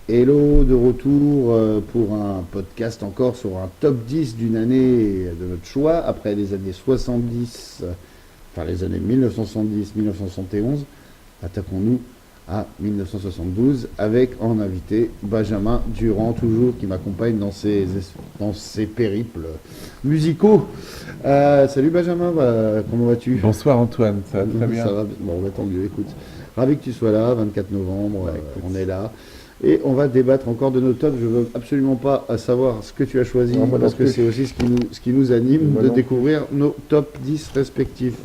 Hello, de retour pour un podcast encore sur un top 10 d'une année de notre choix, après les années 70, enfin les années 1970-1971, attaquons-nous à 1972 avec en invité Benjamin Durand, toujours qui m'accompagne dans ses périples musicaux. Salut Benjamin, comment vas-tu? Bonsoir Antoine, ça va très bien. Ça va, bon, tant mieux, écoute. Ravi que tu sois là, 24 novembre, Écoute. on est là. Et on va débattre encore de nos tops. Je veux absolument pas savoir ce que tu as choisi, Non, moi non parce que plus. c'est aussi ce qui nous anime Moi de non. découvrir nos top 10 respectifs.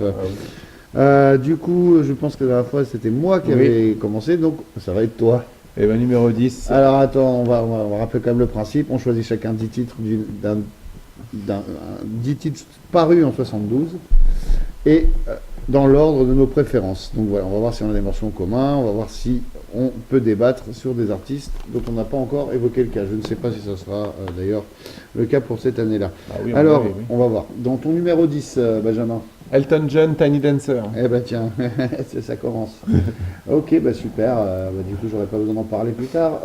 Du coup, je pense que la dernière fois, c'était moi qui Oui. avais commencé, donc ça va être toi. Et ben numéro 10. Alors attends, on va rappeler quand même le principe. On choisit chacun 10 titres 10 titres parus en 72 et dans l'ordre de nos préférences. Donc voilà, on va voir si on a des morceaux en commun, on va voir si on peut débattre sur des artistes dont on n'a pas encore évoqué le cas. Je ne sais pas si ça sera d'ailleurs le cas pour cette année-là. Ah oui, Alors, oui. on va voir. Dans ton numéro 10, Benjamin. Elton John, Tiny Dancer. Eh ben tiens, ça commence. Ok, bah super. Du coup, j'aurais pas besoin d'en parler plus tard.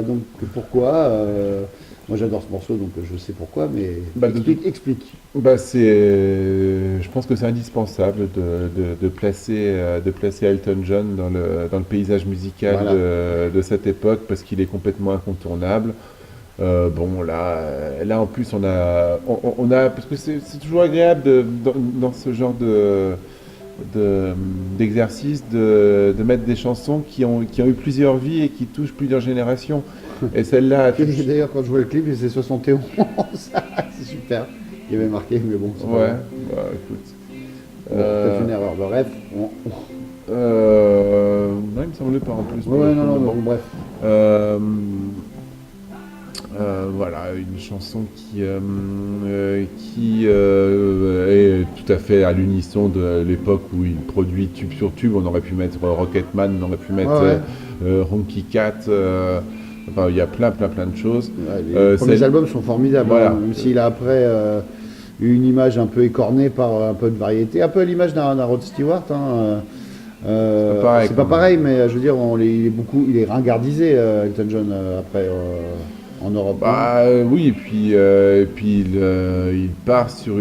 Donc pourquoi moi j'adore ce morceau, donc je sais pourquoi, mais Bah, explique. Bah je pense que c'est indispensable de placer Elton John dans le paysage musical Voilà. de cette époque parce qu'il est complètement incontournable. Bon là en plus on a parce que c'est toujours agréable dans ce genre d'exercice de mettre des chansons qui ont eu plusieurs vies et qui touchent plusieurs générations. Et celle-là, Et d'ailleurs, quand je vois le clip, c'est 71. C'est super. Il y avait marqué, mais bon, c'est pas ouais, grave. bah, écoute. Bon, peut-être une erreur. Bref. Non, il me semblait pas en plus. Ouais, non, Bon. bref. Euh, voilà, une chanson qui est tout à fait à l'unisson de l'époque où il produit tube sur tube. On aurait pu mettre Rocketman, on aurait pu mettre Honky Cat. Enfin, il y a plein de choses. Ouais, les premiers albums sont formidables, voilà. hein, même s'il a après eu une image un peu écornée par un peu de variété, un peu à l'image d'un Rod Stewart. Hein, c'est pas pareil, mais je veux dire, il est ringardisé, Elton John, après en Europe. Bah oui, et puis il part sur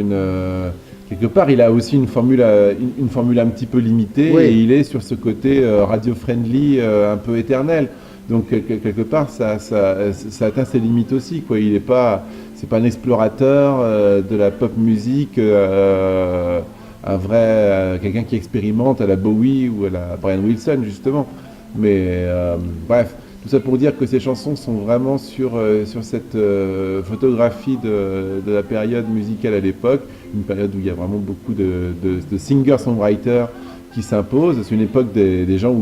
quelque part, il a aussi une formule un petit peu limitée Oui. et il est sur ce côté radio-friendly un peu éternel. Donc quelque part, ça atteint ses limites aussi, quoi. C'est pas un explorateur de la pop musique, un vrai quelqu'un qui expérimente à la Bowie ou à la Brian Wilson justement. Mais bref. Tout ça pour dire que ces chansons sont vraiment sur cette photographie de la période musicale à l'époque, une période où il y a vraiment beaucoup de singer-songwriters qui s'imposent. C'est une époque des gens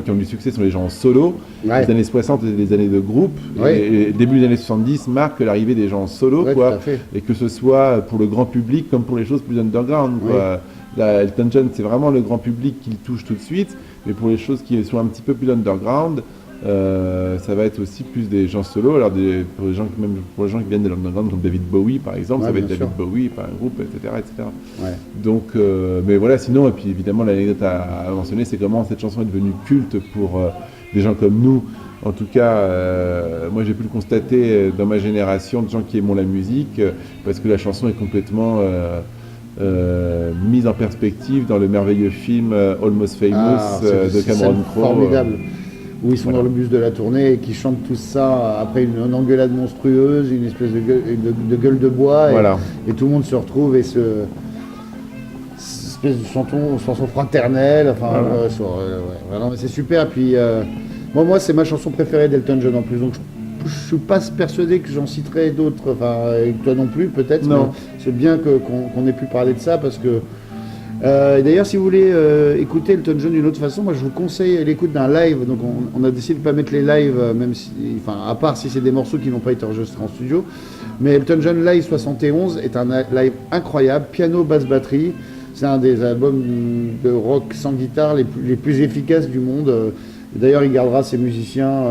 qui ont du succès sont les gens en solo. Ouais. Les années 60 et les années de groupe. Ouais. Et début des années 70 marquent l'arrivée des gens en solo, Ouais, quoi. tout à fait. Et que ce soit pour le grand public comme pour les choses plus underground, quoi. Là, Elton John, c'est vraiment le grand public qui le touche tout de suite, mais pour les choses qui sont un petit peu plus underground, ça va être aussi plus des gens solos. Alors pour les gens qui viennent de l'underground comme David Bowie par exemple, ça va être David Bowie par un groupe, etc. Ouais. Donc, mais voilà, sinon, et puis évidemment l'anecdote à mentionner, c'est comment cette chanson est devenue culte pour des gens comme nous. En tout cas, moi j'ai pu le constater dans ma génération de gens qui aiment la musique, parce que la chanson est complètement mise en perspective dans le merveilleux film Almost Famous de Cameron Crowe. Formidable. Où ils sont dans le bus de la tournée et qui chantent tout ça après une engueulade monstrueuse, une espèce de gueule de bois, et tout le monde se retrouve et cette espèce de chanson fraternelle. Enfin, non, mais c'est super. Puis moi, c'est ma chanson préférée d'Elton John en plus, donc je suis pas persuadé que j'en citerai d'autres. Enfin, et toi non plus peut-être. Non. C'est bien qu'on ait pu parler de ça parce que. Et d'ailleurs, si vous voulez écouter Elton John d'une autre façon, moi je vous conseille l'écoute d'un live. Donc on a décidé de ne pas mettre les lives, même si, enfin, à part si c'est des morceaux qui n'ont pas été enregistrés en studio. Mais Elton John Live 71 est un live incroyable, piano, basse, batterie. C'est un des albums de rock sans guitare les plus efficaces du monde. D'ailleurs, il gardera ses musiciens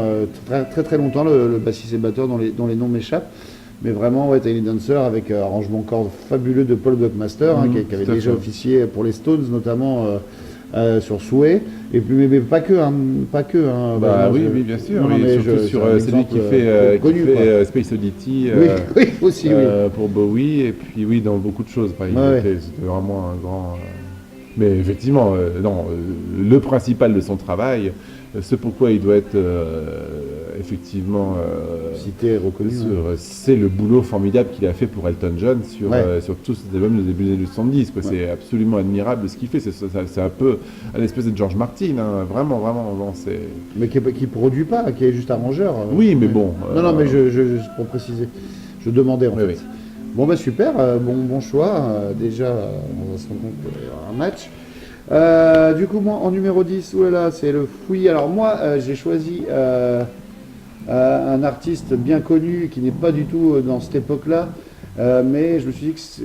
très longtemps, le bassiste et batteur dont les noms m'échappent. Mais vraiment, Tiny Dancer avec arrangement cordes fabuleux de Paul Buckmaster, qui avait déjà officié pour les Stones, notamment sur Souhait, et puis mais pas que, hein, pas que. Hein, Bah moi, oui, oui, bien sûr. non, Oui, mais surtout c'est sur un celui qui exemple, fait, connu, quoi. Space Oddity Oui, oui, aussi, oui. pour Bowie, et puis oui, dans beaucoup de choses. Enfin, Ouais. c'était vraiment un grand. Mais effectivement, non, le principal de son travail, ce pourquoi il doit être effectivement Cité et reconnu. Ouais. c'est le boulot formidable qu'il a fait pour Elton John Ouais. sur tous ses albums du début des années 70. Quoi. Ouais. C'est absolument admirable ce qu'il fait. C'est un peu un espèce de George Martin, hein. Vraiment, vraiment. Non, Mais qui produit pas, qui est juste arrangeur. Oui, mais bon. Non, non, mais pour préciser, je demandais en Oui, fait. oui. Bon, bah super, bon choix. Déjà, on va se rendre compte qu'il y aura un match. Du coup, moi, en numéro 10, oulala, c'est le Fouillis. Alors, moi, j'ai choisi un artiste bien connu qui n'est pas du tout dans cette époque-là. Mais je me suis dit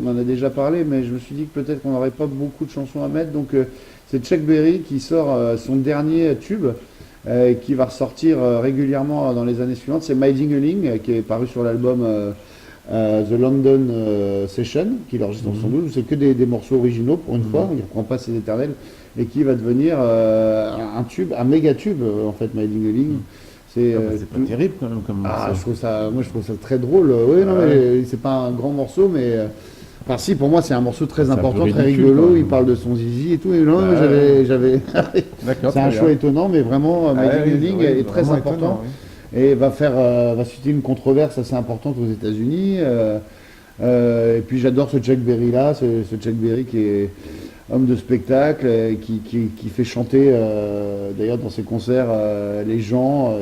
on en a déjà parlé, mais je me suis dit que peut-être qu'on n'aurait pas beaucoup de chansons à mettre. Donc, c'est Chuck Berry qui sort son dernier tube. Qui va ressortir régulièrement dans les années suivantes. C'est My Ding-a-Ling, qui est paru sur l'album The London Session, qu'il enregistre en 72. C'est que des morceaux originaux pour une fois, il ne reprend pas ses éternels, et qui va devenir un tube, un méga tube en fait, My Ding-a-Ling. C'est pas terrible quand même comme morceau. moi je trouve ça très drôle. Oui, non, mais c'est pas un grand morceau, mais. Enfin, si, pour moi, c'est un morceau très important, très rigolo. Il parle de son zizi et tout. Et non, j'avais. C'est un choix étonnant, mais vraiment, My Ding-a-Ling est très important. Étonnant, oui. Et va susciter une controverse assez importante aux États-Unis. Et puis, j'adore ce Chuck Berry là, ce Chuck Berry qui est homme de spectacle, qui fait chanter, d'ailleurs, dans ses concerts, les gens.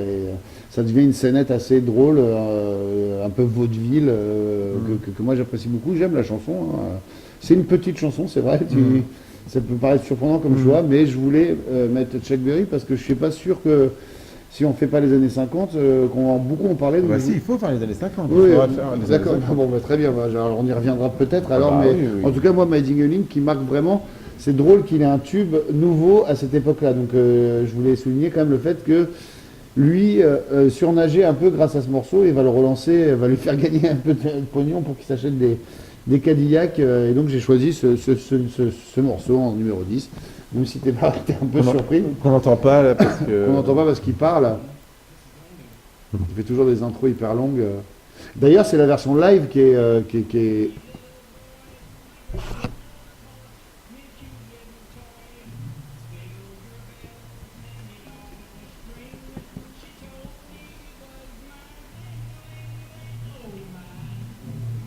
Ça devient une scénette assez drôle, un peu vaudeville, que moi j'apprécie beaucoup. J'aime la chanson. Hein. C'est une petite chanson, c'est vrai. Ça peut paraître surprenant comme choix, mais je voulais mettre Chuck Berry parce que je suis pas sûr que si on ne fait pas les années 50, qu'on va beaucoup en parler. Bah si, il faut faire les années 50. Oui, d'accord. Bon, bah, très bien. Alors, on y reviendra peut-être. En tout cas, moi, My Ding-a-Ling qui marque vraiment. C'est drôle qu'il ait un tube nouveau à cette époque-là. Donc, je voulais souligner quand même le fait que lui surnageait un peu grâce à ce morceau et va le relancer, va lui faire gagner un peu de pognon pour qu'il s'achète des Cadillacs. Et donc j'ai choisi ce morceau en numéro 10. Même si t'es un peu surpris. Qu'on n'entend pas là parce que. Qu'on n'entend pas parce qu'il parle. Il fait toujours des intros hyper longues. D'ailleurs, c'est la version live qui est...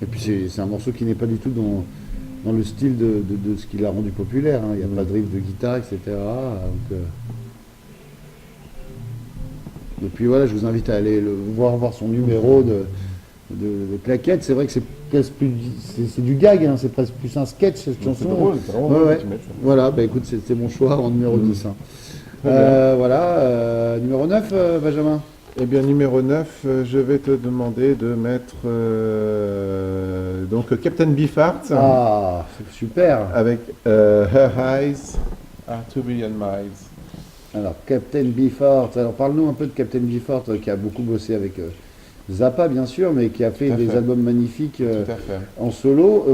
Et puis c'est un morceau qui n'est pas du tout dans le style de ce qui l'a rendu populaire. Hein. Il n'y a pas de riff de guitare, etc. Et puis voilà, je vous invite à aller voir son numéro de claquettes. C'est vrai que c'est du gag, hein. C'est presque plus un sketch cette chanson. C'est drôle, c'est vraiment drôle que tu mettes ça. Voilà, bah écoute, c'était mon choix en numéro 10. Hein. Voilà, numéro 9, Benjamin. Eh bien, numéro 9, je vais te demander de mettre donc Captain Beefheart. Ah, c'est super. Avec Her Eyes Are 2 Billion Miles. Alors, Captain Beefheart. Alors, parle-nous un peu de Captain Beefheart, qui a beaucoup bossé avec Zappa, bien sûr, mais qui a fait des albums magnifiques en solo.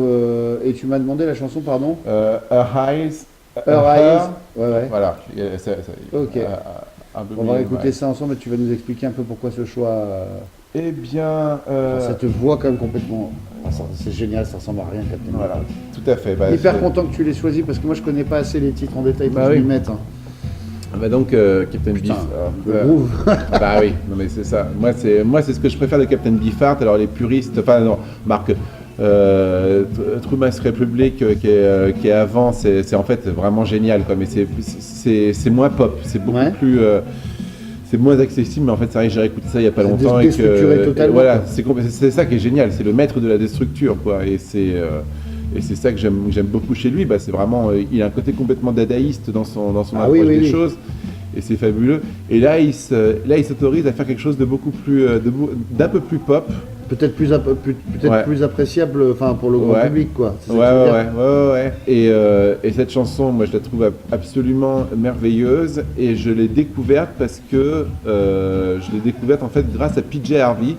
Et tu m'as demandé la chanson, pardon Her Eyes. Her Eyes. Ouais. Voilà. Ok. On va écouter ça ensemble et tu vas nous expliquer un peu pourquoi ce choix. Eh bien. Ça te voit quand même complètement. C'est génial, ça ressemble à rien, Captain. Voilà, tout à fait. Bah, hyper content que tu l'aies choisi parce que moi je connais pas assez les titres en détail pour que je les mette. Hein. Bah donc Captain Beefheart. Le groove. Bah oui, non mais c'est ça. Moi c'est ce que je préfère de Captain Beefheart. Alors les puristes, enfin non, Marc. True Mass Republic qui est avant, c'est en fait vraiment génial quoi, mais c'est moins pop, c'est beaucoup plus c'est moins accessible, mais en fait c'est vrai que j'ai écouté ça il n'y a pas longtemps et voilà, c'est ça qui est génial, c'est le maître de la déstructure quoi, et c'est ça que j'aime beaucoup chez lui. Bah, c'est vraiment il a un côté complètement dadaïste dans son approche des choses. Et c'est fabuleux. Et là, il s'autorise à faire quelque chose de beaucoup plus, d'un peu plus pop. Peut-être plus appréciable, enfin pour le grand public, quoi. Ouais. Et cette chanson, moi, je la trouve absolument merveilleuse. Et je l'ai découverte parce que je l'ai découverte en fait grâce à PJ Harvey.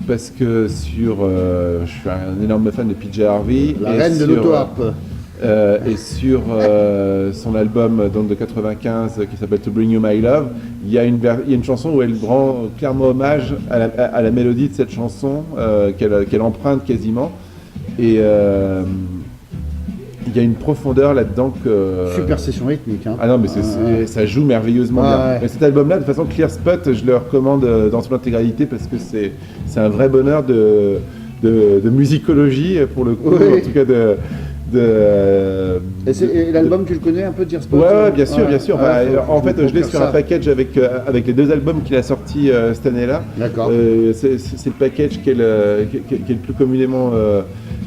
Parce que je suis un énorme fan de PJ Harvey. La reine de l'auto-harpe. Et sur son album donc, de 95 qui s'appelle To Bring You My Love, il y a une chanson où elle rend clairement hommage à la mélodie de cette chanson qu'elle emprunte quasiment. Et il y a une profondeur là-dedans que... Super session rythmique. Hein. Ah non, mais ça joue merveilleusement bien. Ouais. Et cet album-là, de toute façon, Clear Spot, je le recommande dans son intégralité parce que c'est un vrai bonheur de musicologie, pour le coup, Oui. en tout cas Et l'album, tu le connais un peu, Dear Spot? Ouais, bien sûr, bien sûr. En fait, je l'ai sur un package package avec les 2 albums qu'il a sortis cette année-là. D'accord. C'est le package qui est le plus communément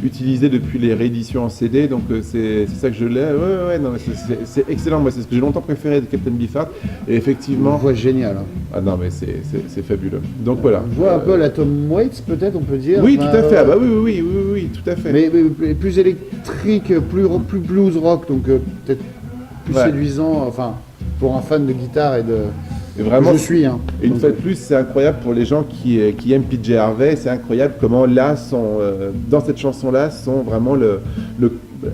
utilisé depuis les rééditions en CD, donc c'est ça que je l'ai. Ouais, non, mais c'est excellent. Moi, c'est ce que j'ai longtemps préféré de Captain Beefheart. Et effectivement. Une voix géniale. Hein. Ah non, mais c'est fabuleux. Donc voilà. On voit un peu la Tom Waits, peut-être, on peut dire. Oui, tout à fait. Ah bah oui, tout à fait. Mais plus électrique, plus blues rock, donc peut-être plus séduisant, enfin, pour un fan de guitare et de... Et vraiment, je suis. Hein. Et une fois de plus, c'est incroyable pour les gens qui aiment PJ Harvey, c'est incroyable comment là, dans cette chanson-là, sont vraiment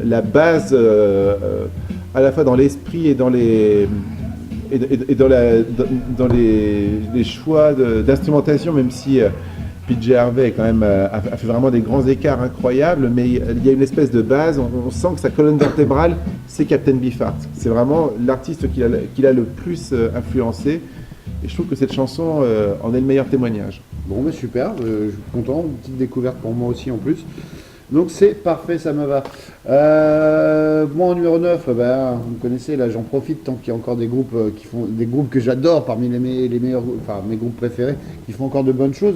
la base, à la fois dans l'esprit et dans les... Et dans les choix d'instrumentation, même si PJ Harvey quand même, a fait vraiment des grands écarts incroyables, mais il y a une espèce de base, on sent que sa colonne vertébrale, c'est Captain Beefheart. C'est vraiment l'artiste qui l'a le plus influencé, et je trouve que cette chanson en est le meilleur témoignage. Bon, mais super, je suis content, une petite découverte pour moi aussi en plus. Donc c'est parfait, ça me va. Moi en numéro 9, vous me connaissez, là j'en profite tant qu'il y a encore des groupes qui font des groupes que j'adore parmi les meilleurs, enfin mes groupes préférés, qui font encore de bonnes choses.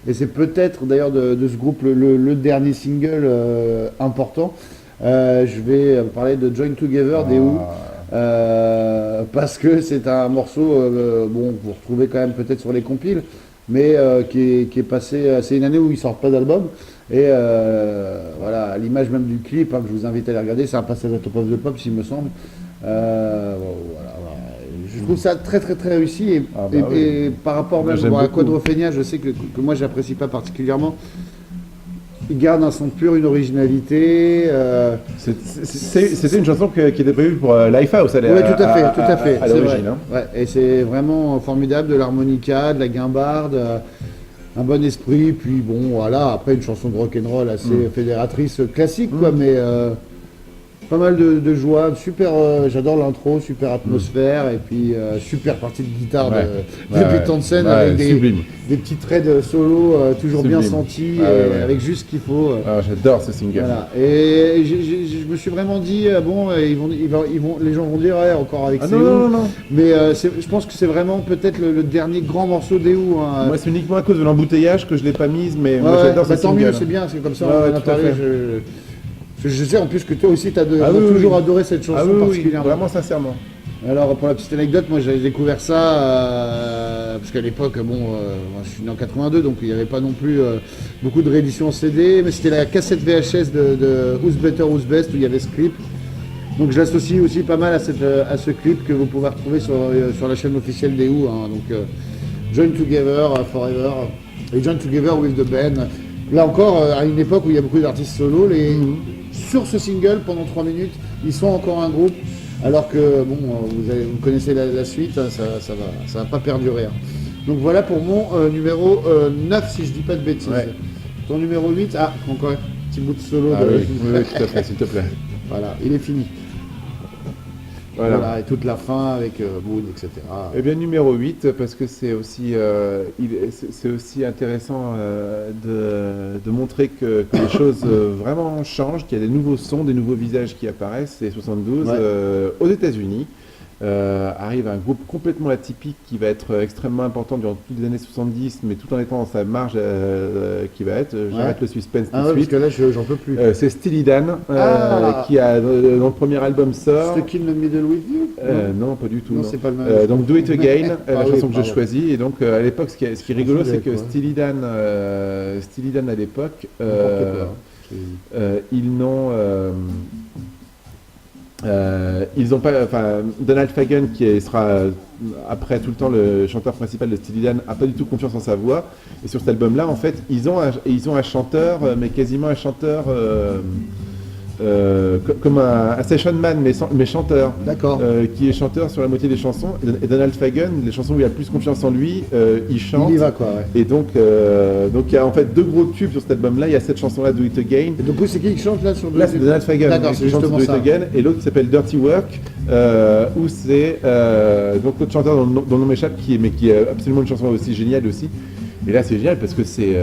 Et c'est peut-être d'ailleurs de ce groupe le dernier single important. Je vais parler de Join Together des Who. Parce que c'est un morceau, vous retrouvez quand même peut-être sur les compiles, mais qui est passé, c'est une année où ils sortent pas d'album. Et voilà, à l'image même du clip, que je vous invite à aller regarder, c'est un passage à Top of the Pop, s'il me semble. Voilà. Je trouve ça très très très réussi. Et par rapport même à Quadrophenia, je sais que moi j'apprécie pas particulièrement. Il garde un son pur, une originalité. C'était une chanson qui était prévue pour Lifehouse. Oui, tout à fait. À l'origine. Hein. Ouais, et c'est vraiment formidable, de l'harmonica, de la guimbarde. Un bon esprit, puis bon, voilà, après une chanson de rock'n'roll assez fédératrice, classique, quoi, mais pas mal de joie, super, j'adore l'intro, super atmosphère, et puis super partie de guitare de Pete Townshend, avec des petits traits de solo toujours sublime. Bien sentis, avec juste ce qu'il faut. J'adore ce single. Voilà. Et je me suis vraiment dit, les gens vont dire, encore avec ces non. Mais je pense que c'est vraiment peut-être le dernier grand morceau des Who. Hein. Moi, c'est uniquement à cause de l'embouteillage que je ne l'ai pas mise, mais moi j'adore ce single. Tant mieux, c'est bien, c'est comme ça, on en a parlé. Je sais en plus que toi aussi tu as toujours adoré cette chanson particulièrement. Oui, vraiment sincèrement. Alors pour la petite anecdote, moi j'avais découvert ça parce qu'à l'époque, je suis né en 82, donc il n'y avait pas non plus beaucoup de rééditions en CD, mais c'était la cassette VHS de Who's Better, Who's Best où il y avait ce clip. Donc je l'associe aussi pas mal à ce clip que vous pouvez retrouver sur la chaîne officielle des Who. Hein. Donc Join Together Forever et Join Together with the Band. Là encore, à une époque où il y a beaucoup d'artistes solos, sur ce single, pendant 3 minutes, ils sont encore un groupe, alors que, vous connaissez la suite, hein, ça va pas perdurer. Hein. Donc voilà pour mon numéro 9, si je dis pas de bêtises. Ouais. Ton numéro 8, encore un petit bout de solo. Oui, tout à fait, s'il te plaît. Voilà, il est fini. Voilà, et toute la fin avec Moon, etc. Eh bien, numéro 8, parce que c'est aussi intéressant de montrer que les choses vraiment changent, qu'il y a des nouveaux sons, des nouveaux visages qui apparaissent. C'est 72 aux États-Unis. Arrive un groupe complètement atypique qui va être extrêmement important durant toutes les années 70, mais tout en étant dans sa marge qui va être, j'arrête le suspense tout de suite. Parce que là j'en peux plus. C'est Steely Dan qui a dans le premier album sort. C'est Kill the Middle with You Non, pas du tout. Non, c'est pas le même. Donc Do It Again, la chanson que je choisis. Et donc à l'époque, ce qui est rigolo, c'est que Steely Dan à l'époque, ils n'ont pas, Donald Fagen, qui sera après tout le temps le chanteur principal de Steely Dan, a pas du tout confiance en sa voix. Et sur cet album-là, en fait, ils ont un chanteur, mais quasiment un chanteur comme un session man, mais chanteur. D'accord. Qui est chanteur sur la moitié des chansons. Et Donald Fagen, les chansons où il a le plus confiance en lui, il chante. Il y va quoi, ouais. Et donc il y a en fait 2 gros tubes sur cet album-là. Il y a cette chanson-là, Do It Again. Et donc c'est qui chante là sur Là, c'est Donald Fagen D'accord, qui c'est chante justement Do It ça. Again. Et l'autre qui s'appelle Dirty Work, où c'est donc l'autre chanteur dont le nom m'échappe, qui est absolument une chanson aussi géniale aussi. Et là, c'est génial parce que c'est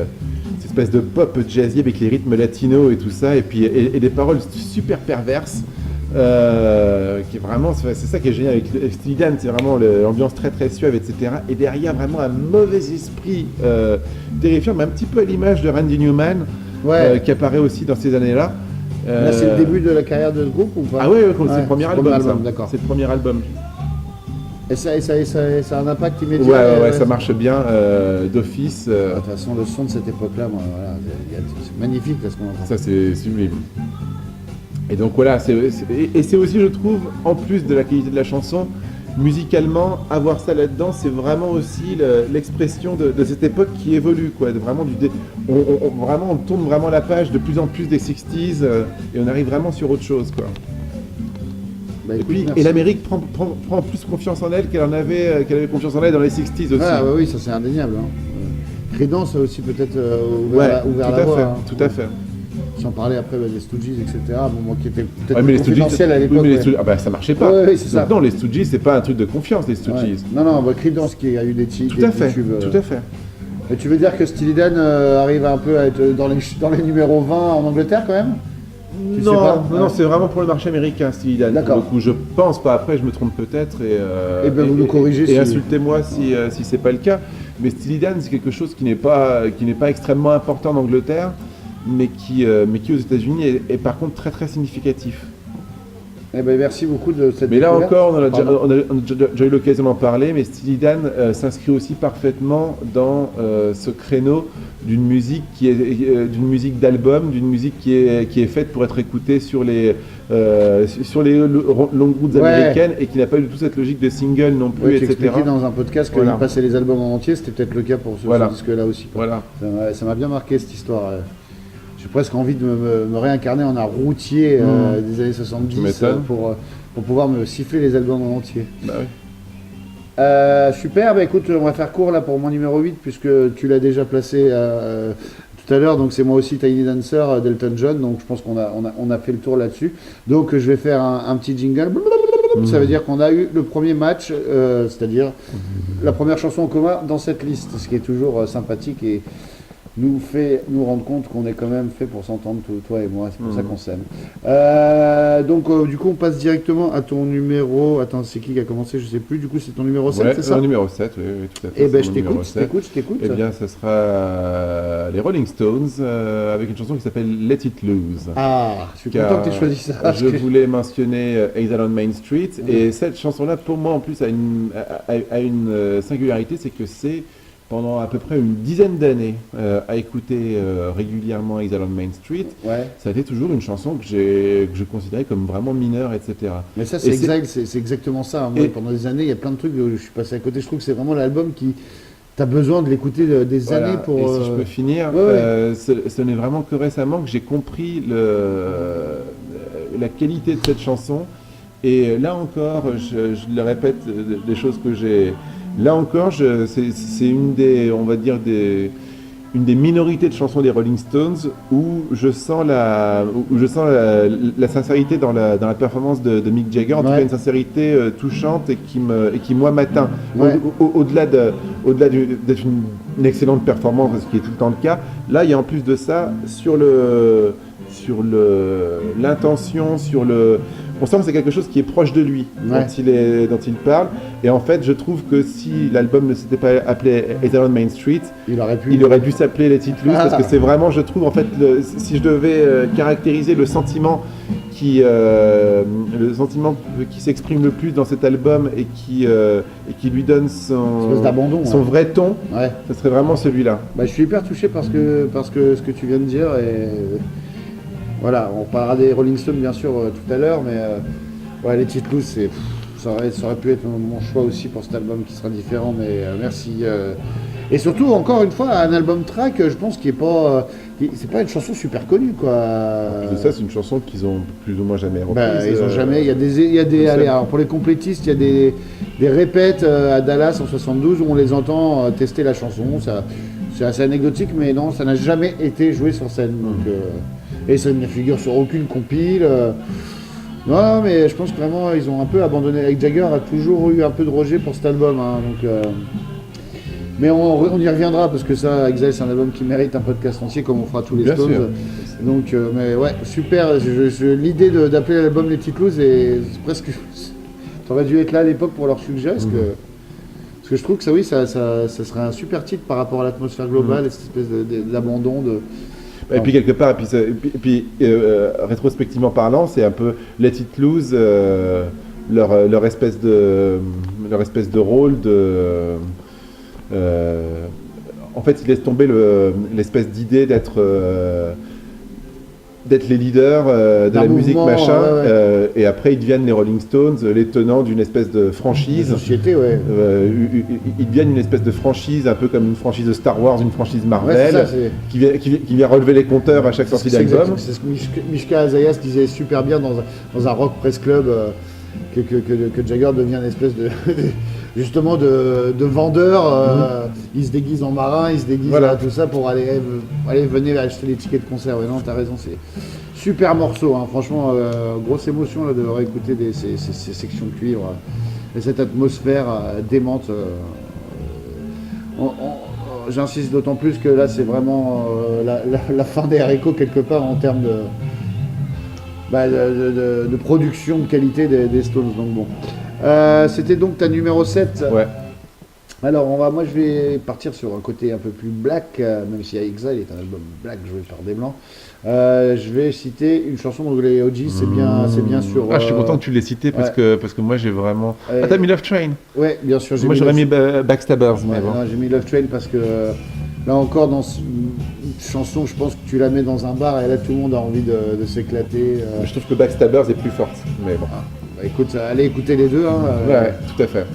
cette espèce de pop jazzy avec les rythmes latinos et tout ça, et puis et des paroles super perverses. Qui est vraiment, c'est ça qui est génial avec Steely Dan, c'est vraiment l'ambiance très très suave, etc. Et derrière vraiment un mauvais esprit terrifiant, mais un petit peu à l'image de Randy Newman, Ouais. qui apparaît aussi dans ces années-là. Là c'est le début de la carrière de ce groupe ou pas? Ah ouais, c'est le premier album, ça. D'accord. C'est le premier album. Et ça a un impact immédiat. Ouais, ça marche bien d'office. De toute façon, le son de cette époque-là, voilà, c'est magnifique là, ce qu'on entend. Ça, c'est sublime. Et donc voilà, c'est aussi, je trouve, en plus de la qualité de la chanson, musicalement, avoir ça là-dedans, c'est vraiment aussi l'expression de cette époque qui évolue, quoi. Vraiment, on tourne vraiment la page de plus en plus des 60s et on arrive vraiment sur autre chose, quoi. Bah, écoute, Et merci. l'Amérique prend plus confiance en elle qu'elle avait confiance en elle dans les 60s aussi. Ah, oui, ça c'est indéniable. Hein. Crédence a aussi peut-être ouvert tout la à voie. fait, Hein. tout à fait. Sans parler après des Stooges, etc. Bon, qui était peut-être Ouais, mais les confidentiel Stooges, à l'époque. oui, mais les Ouais. Stooges, ça marchait pas. Ouais, c'est ça. Donc non, les Stooges, c'est pas un truc de confiance, les Stooges. Ouais. Non, Creedence qui a eu des tubes. Tout à fait, tout à fait. Et tu veux dire que Steely Dan arrive un peu à être dans les numéros 20 en Angleterre quand même? Tu sais pas? Non, c'est vraiment pour le marché américain, Steely Dan. D'accord. Pour le coup, je pense pas. Après, je me trompe peut-être. Eh ben, vous nous corrigez Et si- insultez-moi si c'est pas le cas. Mais Steely Dan, c'est quelque chose qui n'est pas extrêmement important en Angleterre, mais qui aux États-Unis est par contre très très significatif. Eh ben, merci beaucoup de cette Mais là découverte. encore, on a Pardon. déjà eu l'occasion d'en parler, mais Steely Dan s'inscrit aussi parfaitement dans ce créneau d'une musique d'une musique d'album, d'une musique qui est faite pour être écoutée sur les longues routes Ouais. américaines et qui n'a pas du tout cette logique de single non plus, Ouais, tu etc. expliquais dans un podcast que Voilà. passer les albums en entier, c'était peut-être le cas pour ce Voilà. disque-là aussi. Quoi. Voilà. Ça m'a bien marqué cette histoire. J'ai presque envie de me réincarner en un routier des années 70 Tu m'étonnes. pour pouvoir me siffler les albums en entier. Bah oui. Super, bah écoute, on va faire court là pour mon numéro 8 puisque tu l'as déjà placé tout à l'heure, donc c'est moi aussi Tiny Dancer d'Elton John, donc je pense qu'on a fait le tour là-dessus. Donc je vais faire un petit jingle. Ça veut dire qu'on a eu le premier match, c'est-à-dire la première chanson en commun dans cette liste, ce qui est toujours sympathique et nous rendre compte qu'on est quand même fait pour s'entendre, toi et moi, c'est pour ça qu'on s'aime. Donc du coup on passe directement à ton numéro, attends c'est qui a commencé, je sais plus, du coup c'est ton numéro 7, Ouais, c'est ça? numéro 7, oui, tout à fait. Eh ben c'est je mon numéro t'écoute, 7. je t'écoute. Eh bien, ce sera les Rolling Stones avec une chanson qui s'appelle Let It Loose. Ah, je suis content que tu aies choisi ça. parce Je que- voulais mentionner Exile on Main Street, et cette chanson-là, pour moi, en plus, a une singularité, c'est que c'est pendant à peu près une dizaine d'années à écouter régulièrement Exile on Main Street. Ouais. Ça a été toujours une chanson que je considérais comme vraiment mineure, etc. Mais ça, c'est Et c'est- exact, c'est exactement ça. Moi, Et- pendant des années, il y a plein de trucs où je suis passé à côté. Je trouve que c'est vraiment l'album qui. T'as besoin de l'écouter des Voilà. années pour. Et si je peux finir, ouais. ce n'est vraiment que récemment que j'ai compris la qualité de cette chanson. Et là encore, je le répète, des choses que j'ai. Là encore, c'est une des, on va dire une des minorités de chansons des Rolling Stones où je sens la sincérité dans la performance de Mick Jagger, en tout Ouais. cas une sincérité touchante et qui moi m'atteint. Ouais. Au-delà d'être une excellente performance, ce qui est tout le temps le cas, là il y a en plus de ça sur l'intention, on sent que c'est quelque chose qui est proche de lui Ouais. dont il parle. Et en fait, je trouve que si l'album ne s'était pas appelé Exile on Main Street, Il aurait pu. il aurait dû s'appeler Let It Loose, Ah. parce que c'est vraiment, je trouve, en fait, si je devais caractériser le sentiment qui s'exprime le plus dans cet album et qui lui donne Espèce d'abandon. son Ouais. vrai ton, Ouais. ce serait vraiment celui-là. Bah, je suis hyper touché parce que ce que tu viens de dire et voilà, on parlera des Rolling Stones bien sûr tout à l'heure, mais ouais, les It Loose, ça aurait pu être mon choix aussi pour cet album qui sera différent, mais merci. Et surtout, encore une fois, un album track, je pense qu'il est pas, c'est pas une chanson super connue, quoi. De ça, c'est une chanson qu'ils ont plus ou moins jamais reprise. Bah, ils ont jamais. Il y a des. Allez, alors pour les complétistes, il y a des répètes à Dallas en 72 où on les entend tester la chanson. Ça, c'est assez anecdotique, mais non, ça n'a jamais été joué sur scène. Donc, et ça ne figure sur aucune compile. Non, mais je pense que vraiment, ils ont un peu abandonné. Mick Jagger a toujours eu un peu de rejet pour cet album. Hein, donc, mais on y reviendra parce que ça, Exile, c'est un album qui mérite un podcast entier comme on fera tous les Bien Stones. sûr. Donc, mais ouais, super. L'idée d'appeler l'album Les Petites Looses est presque. Ça aurait dû être là à l'époque pour leur suggérer. Parce que je trouve que ça, oui, ça serait un super titre par rapport à l'atmosphère globale et cette espèce d'abandon. Et puis quelque part, rétrospectivement parlant, c'est un peu Let It Loose, leur espèce de rôle de. En fait, ils laissent tomber l'espèce d'idée d'être les leaders de la musique, machin, et après ils deviennent les Rolling Stones, les tenants d'une espèce de franchise. De société, ouais. Ils deviennent une espèce de franchise, un peu comme une franchise de Star Wars, une franchise Marvel, Ouais, ça, qui vient relever les compteurs à chaque sortie d'album. C'est ce que Mishka Azayas disait super bien dans un rock press club, que Jagger devient une espèce de justement de vendeur. Il se déguise en marin, il se déguise tout ça pour aller venir acheter les tickets de concert. Ouais, non, t'as raison, c'est super morceau, hein. Franchement, grosse émotion là, de réécouter ces sections de cuivre et cette atmosphère démente. J'insiste d'autant plus que là c'est vraiment la fin des haricots quelque part en termes de production de qualité des Stones. Donc bon. C'était donc ta numéro 7. Ouais. Alors moi je vais partir sur un côté un peu plus black, même si Exile est un album black joué par des blancs. Je vais citer une chanson dont les OG, c'est bien sûr. Je suis content que tu l'aies cité parce que moi j'ai vraiment. T'as mis Love Train? Ouais, bien sûr. Moi j'aurais mis Backstabbers, mais bon. Non, j'ai mis Love Train parce que là encore dans une chanson, je pense que tu la mets dans un bar et là tout le monde a envie de s'éclater. Je trouve que Backstabbers est plus forte, mais bon. Écoute, allez écouter les deux. Ouais, tout à fait.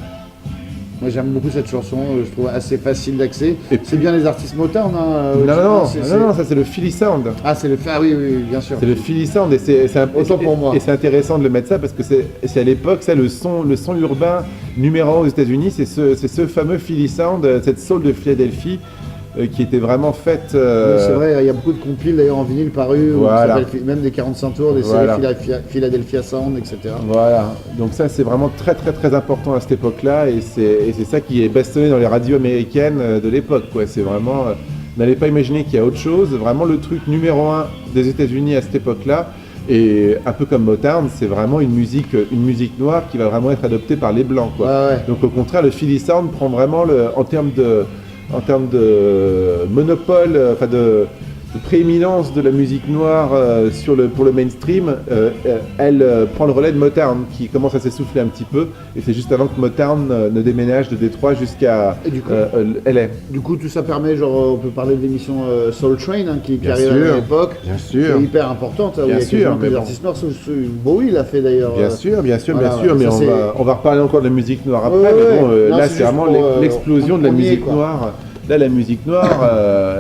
Moi j'aime beaucoup cette chanson, je trouve assez facile d'accès. C'est bien les artistes Motown. Non, ça c'est le Philly Sound. Ah, c'est le oui, bien sûr. C'est le Philly Sound et c'est autant pour moi. Et c'est intéressant de le mettre ça parce que c'est à l'époque, ça le son urbain numéro 1 aux États-Unis, c'est ce fameux Philly Sound, cette soul de Philadelphie. Qui était vraiment faite. Oui, c'est vrai, il y a beaucoup de compiles d'ailleurs en vinyle parus, voilà. Même des 45 tours, des séries Philadelphia Sound, etc. Voilà, donc ça c'est vraiment très très très important à cette époque-là et c'est ça qui est bastonné dans les radios américaines de l'époque, quoi. C'est vraiment, n'allez pas imaginer qu'il y a autre chose, vraiment le truc numéro 1 des États-Unis à cette époque-là. Et un peu comme Motown, c'est vraiment une musique noire qui va vraiment être adoptée par les blancs, quoi. Ouais. Donc au contraire, le Philly Sound prend vraiment en termes de monopole, de prééminence de la musique noire pour le mainstream, elle prend le relais de Motown qui commence à s'essouffler un petit peu et c'est juste avant que Motown ne déménage de Détroit jusqu'à LA. Du coup tout ça permet, on peut parler de l'émission Soul Train qui arrive à l'époque, bien sûr, qui est hyper importante, bien sûr, mais les artistes noirs, Bowie l'a fait d'ailleurs. Bien sûr, mais on va reparler encore de la musique noire après, mais bon, là c'est vraiment l'explosion de la musique noire. Là, la musique noire,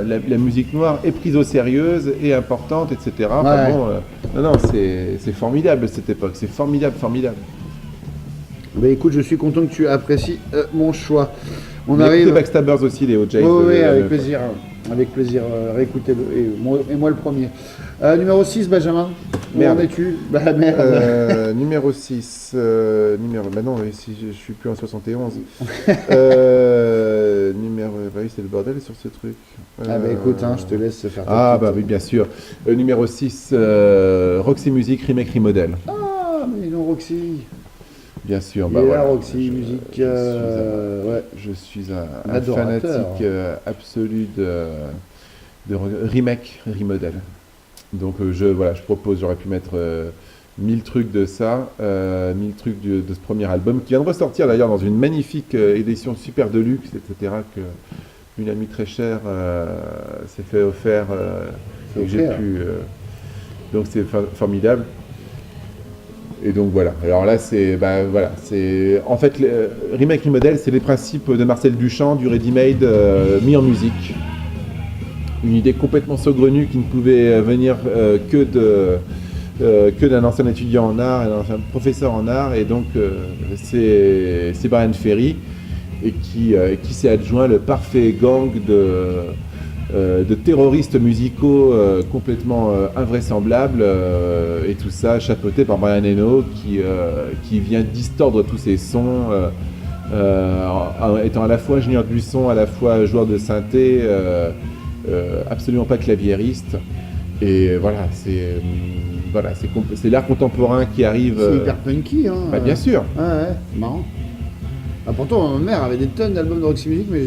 la musique noire est prise au sérieux, est importante, etc. Enfin, bon, c'est formidable cette époque, c'est formidable. Bah, écoute, je suis content que tu apprécies mon choix. On arrive. Backstabbers aussi, les OJ. Oui, avec plaisir. Avec plaisir, réécoutez-le. Et moi le premier. Numéro 6, Benjamin. Où en es-tu? Bah merde. Numéro 6. Bah non, si je suis plus en 71. Oui, c'est le bordel sur ce truc. Ah bah écoute, je te laisse faire ta Ah bah oui, bien sûr. Numéro 6, Roxy Music Remake Remodel. Ah, mais non, Roxy. Bien sûr, Roxy Music. Je suis un fanatique absolu de remake, remodel. Donc je propose, j'aurais pu mettre 1000 trucs de ça, 1000 trucs de ce premier album, qui vient de ressortir d'ailleurs dans une magnifique édition super de luxe, etc., que une amie très chère s'est fait offert, et que j'ai pu... donc c'est formidable. Et donc voilà. Alors là, voilà, c'est en fait Remake Remodel, c'est les principes de Marcel Duchamp du ready-made mis en musique. Une idée complètement saugrenue qui ne pouvait venir que d'un ancien étudiant en art et d'un ancien professeur en art. Et donc c'est Brian Ferry et qui s'est adjoint le parfait gang de terroristes musicaux complètement invraisemblables, et tout ça chapeauté par Brian Eno qui vient distordre tous ces sons, étant à la fois ingénieur du son, à la fois joueur de synthé, absolument pas claviériste. Et voilà, c'est l'art contemporain qui arrive. C'est hyper punky, hein. Bien sûr. Ouais, marrant. Ah, pourtant, ma mère avait des tonnes d'albums de Roxy Music, mais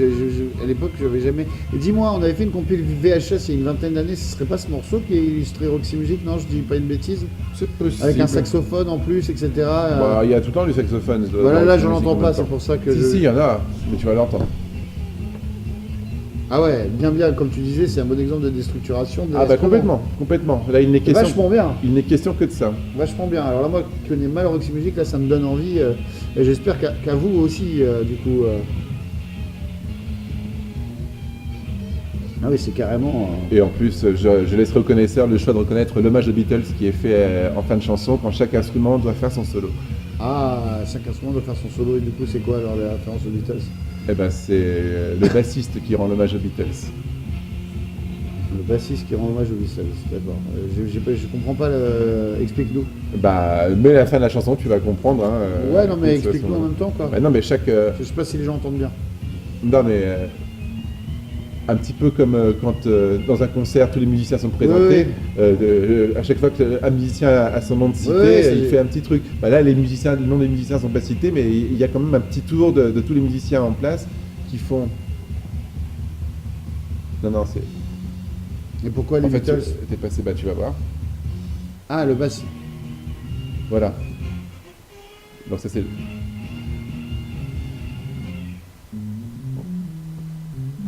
à l'époque, je n'avais jamais. Et dis-moi, on avait fait une compil VHS il y a une vingtaine d'années, ce serait pas ce morceau qui a illustré Roxy Music? Non, je dis pas une bêtise. C'est possible. Avec un saxophone en plus, etc. Il y a tout le temps du saxophone. Voilà, là, je l'entends pas, c'est pour ça que Si, il y en a, mais tu vas l'entendre. Ah ouais, bien, comme tu disais, c'est un bon exemple de déstructuration. Complètement. Là, il n'est question. Vachement bien. Il n'est question que de ça. Vachement bien. Alors là, moi, qui connais mal Roxy Music, là, ça me donne envie. Et j'espère qu'à vous aussi, du coup. Ah oui, c'est carrément. Et en plus, je laisse reconnaisseur le choix de reconnaître l'hommage aux Beatles qui est fait en fin de chanson quand chaque instrument doit faire son solo. Ah, chaque instrument doit faire son solo, et du coup, c'est quoi alors les références aux Beatles? Eh ben, c'est le bassiste qui rend l'hommage aux Beatles. Le bassiste qui rend hommage aux Beatles, d'accord. Je comprends pas, explique-nous. Mais à la fin de la chanson, tu vas comprendre. Hein, ouais, non, mais explique-nous en même temps, quoi. Non, mais chaque. Je sais pas si les gens entendent bien. Non, mais. Un petit peu comme quand dans un concert tous les musiciens sont présentés, à chaque fois qu'un musicien a son nom de cité, il fait un petit truc. Là, le nom des musiciens ne sont pas cités, mais il y a quand même un petit tour de tous les musiciens en place qui font. Non, c'est. Et pourquoi les Beatles? T'es passé, tu vas voir. Ah, le bass. Voilà. Donc ça c'est.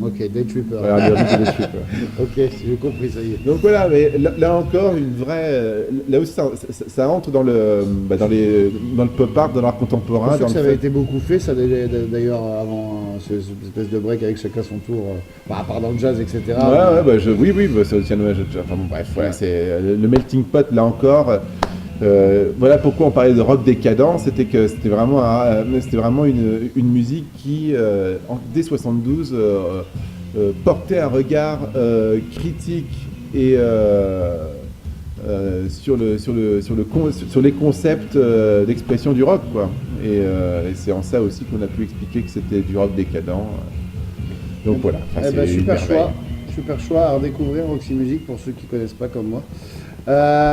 Ok, Day Tripper. Ok, j'ai compris, ça y est. Donc voilà, mais là encore, une vraie. Là aussi, ça entre dans le pop art, dans l'art contemporain. Ça avait été beaucoup fait, ça d'ailleurs, avant cette espèce de break avec chacun son tour, à part dans le jazz, etc. Oui, c'est aussi un hommage au jazz. Enfin bon, bref, voilà, c'est le melting pot, là encore. Voilà pourquoi on parlait de rock décadent, c'était que c'était vraiment une musique qui, dès 72, portait un regard critique et sur les concepts d'expression du rock, quoi. Et c'est en ça aussi qu'on a pu expliquer que c'était du rock décadent. Donc voilà. Super choix à redécouvrir Roxy Music pour ceux qui ne connaissent pas comme moi.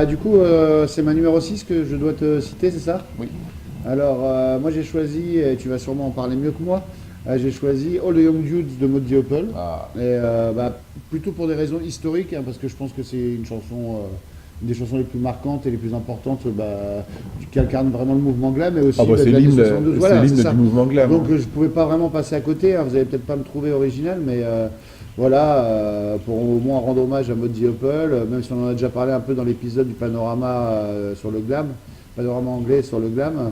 Du coup, c'est ma numéro 6 que je dois te citer, c'est ça? Oui. Alors, moi j'ai choisi, et tu vas sûrement en parler mieux que moi, j'ai choisi All the Young Dudes de Maud Diopel. Et plutôt pour des raisons historiques, hein, parce que je pense que c'est une des chansons les plus marquantes et les plus importantes qui incarne vraiment le mouvement glam, mais aussi c'est l'hymne du mouvement glam. Donc je ne pouvais pas vraiment passer à côté, hein, vous n'allez peut-être pas me trouver original, mais voilà, pour au moins rendre hommage à Maud Diopel, même si on en a déjà parlé un peu dans l'épisode du panorama sur le glam, panorama anglais sur le glam,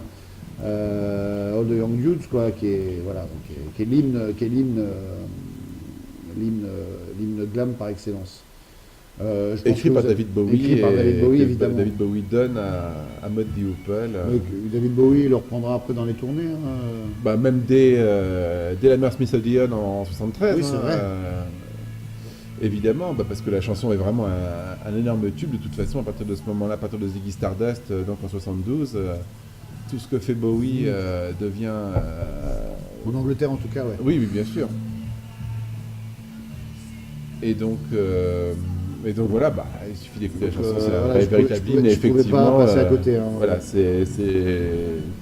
All the Young Dudes, quoi, qui est l'hymne glam par excellence. Écrit par David Bowie, évidemment. David Bowie donne à Maud Diopel. David Bowie le reprendra après dans les tournées. Même dès la Mère Smith Odeon en 73. Oui, c'est vrai. Évidemment, parce que la chanson est vraiment un énorme tube de toute façon à partir de ce moment-là, à partir de Ziggy Stardust, donc en 72. Tout ce que fait Bowie devient. En Angleterre en tout cas, ouais. Oui, bien sûr. Et donc voilà, il suffit d'écouter la chanson, c'est un véritable hymne, et effectivement. Je pouvais pas passer à côté. Hein, voilà,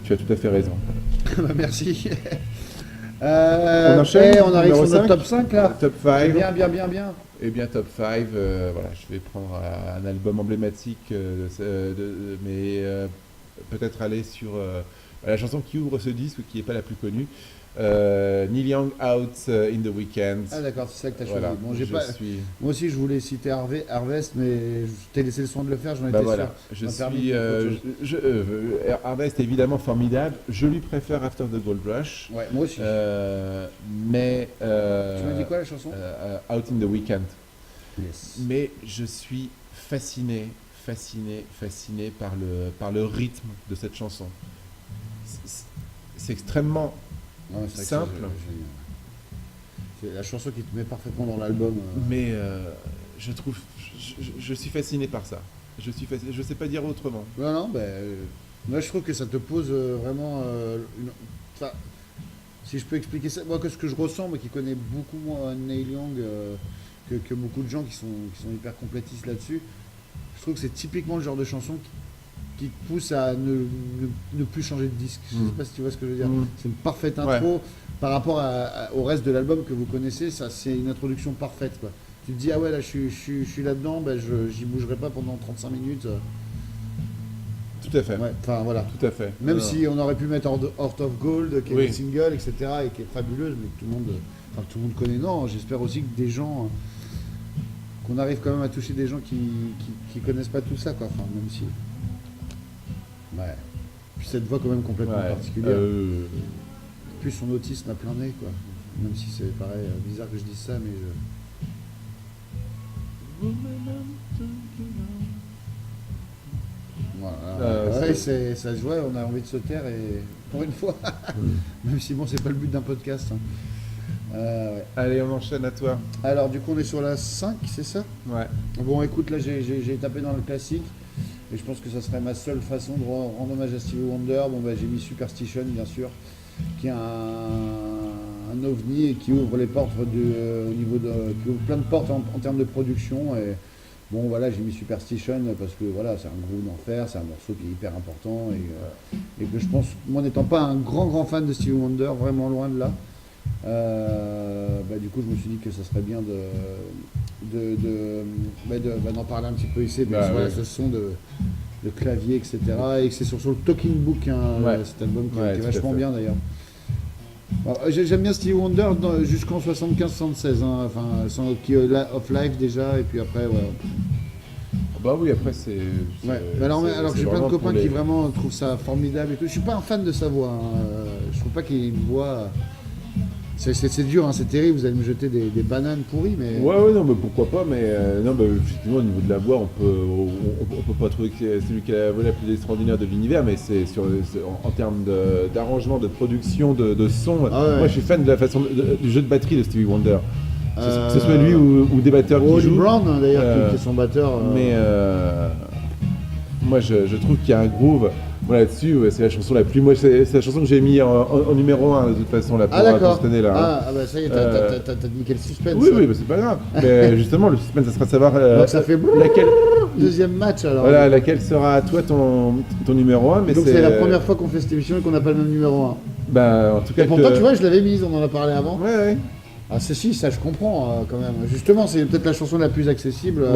tu as tout à fait raison. Merci. On enchaîne. On arrive sur notre top 5 là. Top 5. Bien. Eh bien, top 5, voilà, je vais prendre un album emblématique, mais peut-être aller sur la chanson qui ouvre ce disque, qui n'est pas la plus connue. Neil Young Out in the Weekend. Ah d'accord, c'est ça que tu as choisi. Voilà, Bon, je pas... suis... Moi aussi, je voulais citer Harvest, mais je t'ai laissé le soin de le faire, j'en étais Bah voilà, sûr. je Ça m'a permis suis. de faire autre chose. Harvest est évidemment formidable. Je lui préfère After the Gold Rush. Ouais, moi aussi. Mais. Tu m'as dit quoi la chanson? Out in the Weekend. Yes. Mais je suis fasciné par le rythme de cette chanson. C'est extrêmement Ouais, c'est vrai que simple. C'est la chanson qui te met parfaitement dans l'album. Mais je trouve. Je suis fasciné par ça. Je sais pas dire autrement. Non, moi je trouve que ça te pose vraiment enfin, si je peux expliquer ça, moi que ce que je ressens, mais qui connais beaucoup moins Neil Young que beaucoup de gens qui sont hyper complétistes là-dessus, je trouve que c'est typiquement le genre de chanson qui te pousse à ne plus changer de disque. Je sais pas si tu vois ce que je veux dire. C'est une parfaite intro par rapport au reste de l'album que vous connaissez. Ça, c'est une introduction parfaite, quoi. Tu te dis, ah ouais, là je suis là-dedans, j'y bougerai pas pendant 35 minutes. Tout à fait. Ouais, enfin voilà. Tout à fait. Même si on aurait pu mettre Heart of Gold, qui est Oui. le single, etc., et qui est fabuleuse, mais que tout le monde connaît. Non, j'espère aussi que des gens, qu'on arrive quand même à toucher des gens qui connaissent pas tout ça, quoi. Enfin, même si. Ouais. Puis cette voix quand même complètement particulière. Plus son autisme à plein nez, quoi. Même si c'est pareil, bizarre que je dise ça, mais Voilà. Ouais, ça se voit, on a envie de se taire et pour une fois, même si bon, c'est pas le but d'un podcast. Hein. Ouais. Allez, on enchaîne à toi. Alors du coup, on est sur la 5, c'est ça? Ouais. Bon, écoute, là j'ai tapé dans le classique et je pense que ça serait ma seule façon de rendre hommage à Stevie Wonder. Bon, j'ai mis Superstition, bien sûr, qui est un ovni et qui ouvre les portes qui ouvre plein de portes en termes de production. Et bon, voilà, j'ai mis Superstition parce que voilà, c'est un groove d'enfer, c'est un morceau qui est hyper important et que je pense, moi n'étant pas un grand fan de Stevie Wonder, vraiment loin de là, du coup, je me suis dit que ça serait bien d'en parler un petit peu ici, voilà, ce son de clavier, etc. Et que c'est sur le Talking Book, hein, cet album qui est vachement bien d'ailleurs. Bon, j'aime bien Stevie Wonder jusqu'en 75-76, hein, enfin, of Life déjà, et puis après, ouais. Bah oui, après c'est. Ouais. Alors que j'ai plein de copains qui vraiment trouvent ça formidable et tout. Je suis pas un fan de sa voix, hein. Je trouve pas qu'il ait une voix. C'est dur, hein, c'est terrible, vous allez me jeter des bananes pourries, mais... Ouais, non, mais pourquoi pas, mais effectivement, au niveau de la voix, on peut pas trouver que c'est celui qui a la voix la plus extraordinaire de l'univers, mais c'est en termes d'arrangement, de production, de son. Ah ouais. Moi, je suis fan de la façon du jeu de batterie de Stevie Wonder. Que ce soit lui ou des batteurs qui jouent. Brown, hein, d'ailleurs, qui est son batteur. Mais moi, je trouve qu'il y a un groove. Moi là-dessus, c'est la chanson la plus. Moi, c'est la chanson que j'ai mis en numéro 1 de toute façon là, pour cette année là. Bah ça y est, t'as niqué le suspense. Oui, c'est pas grave. Mais justement, le suspense, ça sera de savoir. Donc ça fait laquelle... Deuxième match alors. Voilà, laquelle sera toi ton numéro 1. Mais donc c'est la première fois qu'on fait cette émission et qu'on n'a pas le même numéro 1. Bah, en tout cas. Et pourtant, tu vois, je l'avais mise, on en a parlé avant. Ouais. Ah, si, ça je comprends quand même. Justement, c'est peut-être la chanson la plus accessible.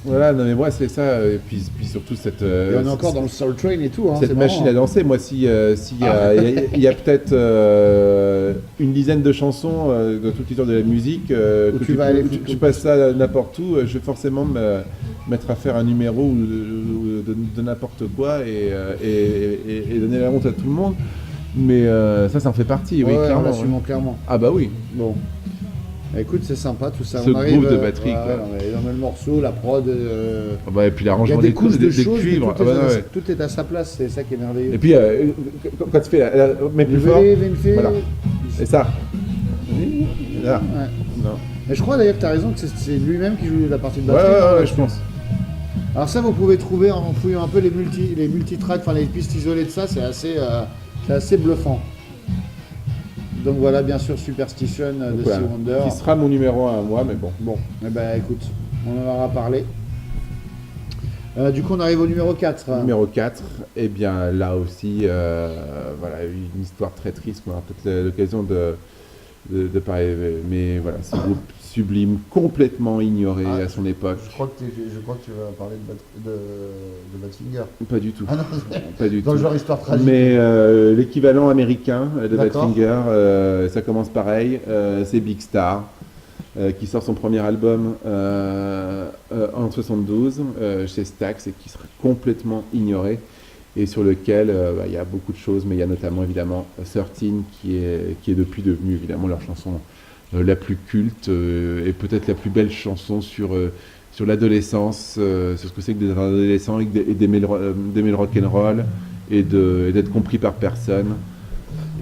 Voilà, non mais moi c'est ça, et puis surtout cette... et on est encore dans le Soul Train et tout, hein, cette machine à danser, moi s'il y a peut-être une dizaine de chansons de toute l'histoire de la musique, que tu passes ça n'importe où, je vais forcément me mettre à faire un numéro ou de n'importe quoi et donner la honte à tout le monde, mais ça en fait partie, oui, clairement. On l'assume clairement. Ah bah oui. Bon. Écoute, c'est sympa tout ça. Ce groove de batterie, quoi. On met le morceau, la prod. Et puis l'arrangement des couches, des cuivres. Tout est à sa place, c'est ça qui est merveilleux. Et puis, quand tu fais mais plus fort. Voilà. Et ça. Là. Ouais. Non. Mais je crois d'ailleurs que tu as raison, que c'est lui-même qui joue la partie de batterie. Ouais, je pense. Alors ça, vous pouvez trouver en fouillant un peu les multitracks, enfin les pistes isolées de ça, c'est assez bluffant. Donc voilà, bien sûr, Superstition de Stevie Wonder. Qui sera mon numéro 1 à moi, mais bon. Eh ben écoute, on en aura parlé. Du coup, on arrive au numéro 4. Numéro 4, eh bien là aussi, une histoire très triste. On aura peut-être l'occasion de parler. Mais voilà, sublime, complètement ignoré à son époque. Je crois que tu vas parler de Badfinger. Pas du tout. Ah non, Pas du dans tout. le genre histoire tragique. Mais l'équivalent américain de D'accord. Badfinger, ça commence pareil, c'est Big Star, qui sort son premier album en 72 chez Stax et qui sera complètement ignoré et sur lequel il y a beaucoup de choses, mais il y a notamment évidemment 13 qui est depuis devenu évidemment leur chanson la plus culte et peut-être la plus belle chanson sur l'adolescence, sur ce que c'est que des adolescents et d'aimer le rock'n'roll et d'être compris par personne.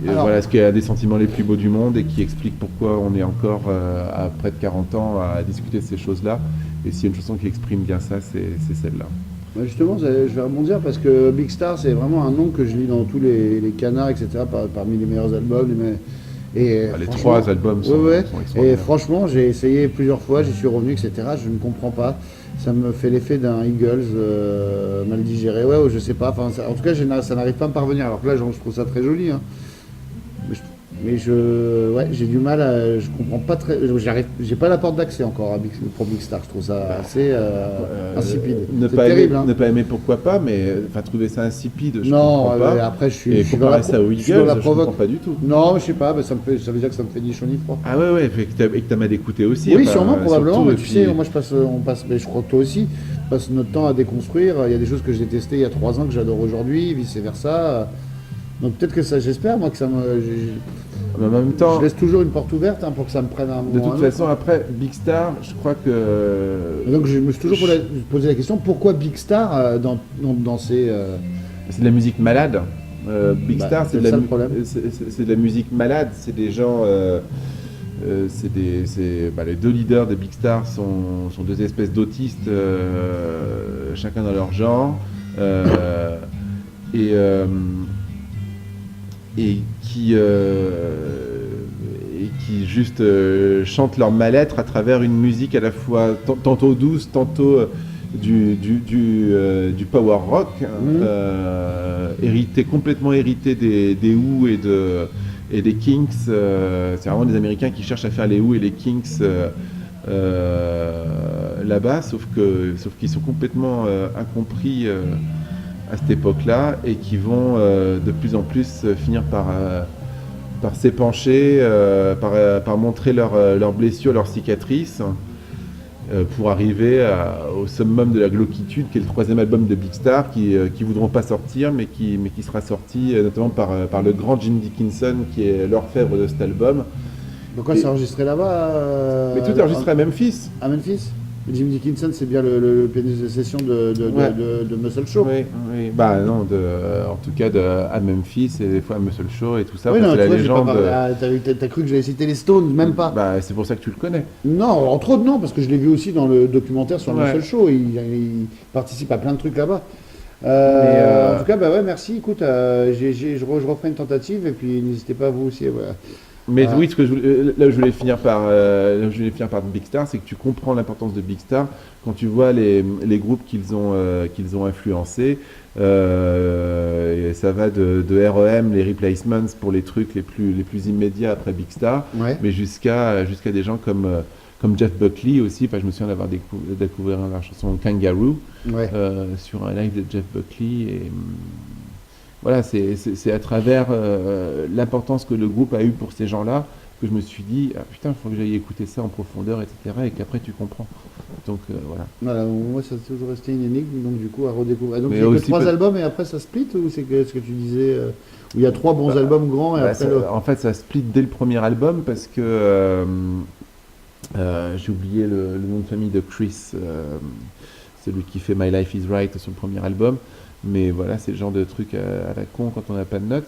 Et Alors, voilà ce qui est un des sentiments les plus beaux du monde et qui explique pourquoi on est encore à près de 40 ans à discuter de ces choses-là. Et s'il y a une chanson qui exprime bien ça, c'est celle-là. justement, je vais rebondir parce que Big Star, c'est vraiment un nom que je lis dans tous les canards, etc., parmi les meilleurs albums. Et Les franchement, 3 albums sont, ouais. sont Et extraordinaires. franchement, j'ai essayé plusieurs fois, j'y suis revenu, etc. Je ne comprends pas. Ça me fait l'effet d'un Eagles mal digéré. Ouais, ou je sais pas. Enfin, en tout cas, ça n'arrive pas à me parvenir. Alors que là, je trouve ça très joli, hein. Mais j'ai du mal je comprends pas très, j'ai pas la porte d'accès encore pour Big Star. Je trouve ça assez insipide. Ne C'est pas terrible, aimer, hein. ne pas aimer, pourquoi pas, mais trouver ça insipide, je Non, comprends pas. après Et comparer ça aux je suis dans la Eagles, je comprends provoque. pas du tout. Non, je sais pas, mais ça veut dire que ça me fait ni chaud ni froid. Ah ouais, et que t'as mal écouté aussi. Oui, enfin, sûrement, probablement, surtout, mais et tu puis- sais, moi on passe, mais je crois que toi aussi, on passe notre temps à déconstruire. Il y a des choses que j'ai testées il y a 3 ans que j'adore aujourd'hui, vice versa. Donc peut-être que ça, j'espère, moi, que ça me. Mais en même temps, Je laisse toujours une porte ouverte, hein, pour que ça me prenne un moment. de ou un toute autre. façon, après, Big Star, je crois que... Et donc je me suis toujours posé la question, pourquoi Big Star dans ces. C'est de la musique malade. Big Bah, Star, c'est ça le problème. c'est de la musique malade. C'est des gens... les 2 leaders de Big Star sont 2 espèces d'autistes, chacun dans leur genre. Et, euh, et qui juste chantent leur mal-être à travers une musique à la fois tantôt douce, tantôt du power rock, complètement hérité des Who et des Kinks. C'est vraiment des Américains qui cherchent à faire les Who et les Kinks là-bas, sauf qu'ils sont complètement incompris à cette époque-là et qui vont de plus en plus finir par s'épancher, par montrer leurs blessures, leurs cicatrices, pour arriver au summum de la glauquitude, qui est le 3e album de Big Star, qui voudront pas sortir, mais qui sera sorti notamment par le grand Jim Dickinson, qui est l'orfèvre de cet album. Donc c'est enregistré là-bas Mais tout est enregistré à Memphis. à Memphis. Jim Dickinson, c'est bien le pianiste de session de Muscle Show. Oui, oui. Non, en tout cas à Memphis et des fois à Muscle Show et tout ça. Oui, parce non, que tu la vois, j'ai pas légende. parlé. T'as cru que j'allais citer les Stones, même pas. C'est pour ça que tu le connais. Non, entre autres, non, parce que je l'ai vu aussi dans le documentaire sur le Ouais. Muscle Show. Il participe à plein de trucs là-bas. En tout cas, ouais, merci. Écoute, je referai une tentative et puis n'hésitez pas vous aussi. Voilà. Mais Ah. oui, là où je voulais finir par Big Star, c'est que tu comprends l'importance de Big Star quand tu vois les groupes qu'ils ont influencés. Et ça va de R.E.M., les Replacements pour les trucs les plus immédiats après Big Star, Ouais. mais jusqu'à des gens comme Jeff Buckley aussi. Enfin, je me souviens d'avoir découvert la chanson Kangaroo Ouais. sur un live de Jeff Buckley. Et voilà, c'est à travers l'importance que le groupe a eu pour ces gens-là que je me suis dit, ah, putain, il faut que j'aille écouter ça en profondeur, etc. Et qu'après tu comprends. Donc voilà. Voilà, moi, ça a toujours resté une énigme, donc du coup, à redécouvrir. Donc, Mais il y a que aussi 3 peut- albums et après ça split, ou c'est ce que tu disais où il y a 3 bons albums grands et après En fait, ça split dès le premier album parce que j'ai oublié le nom de famille de Chris, celui qui fait My Life is Right sur le premier album. Mais voilà, c'est le genre de truc à la con quand on n'a pas de notes.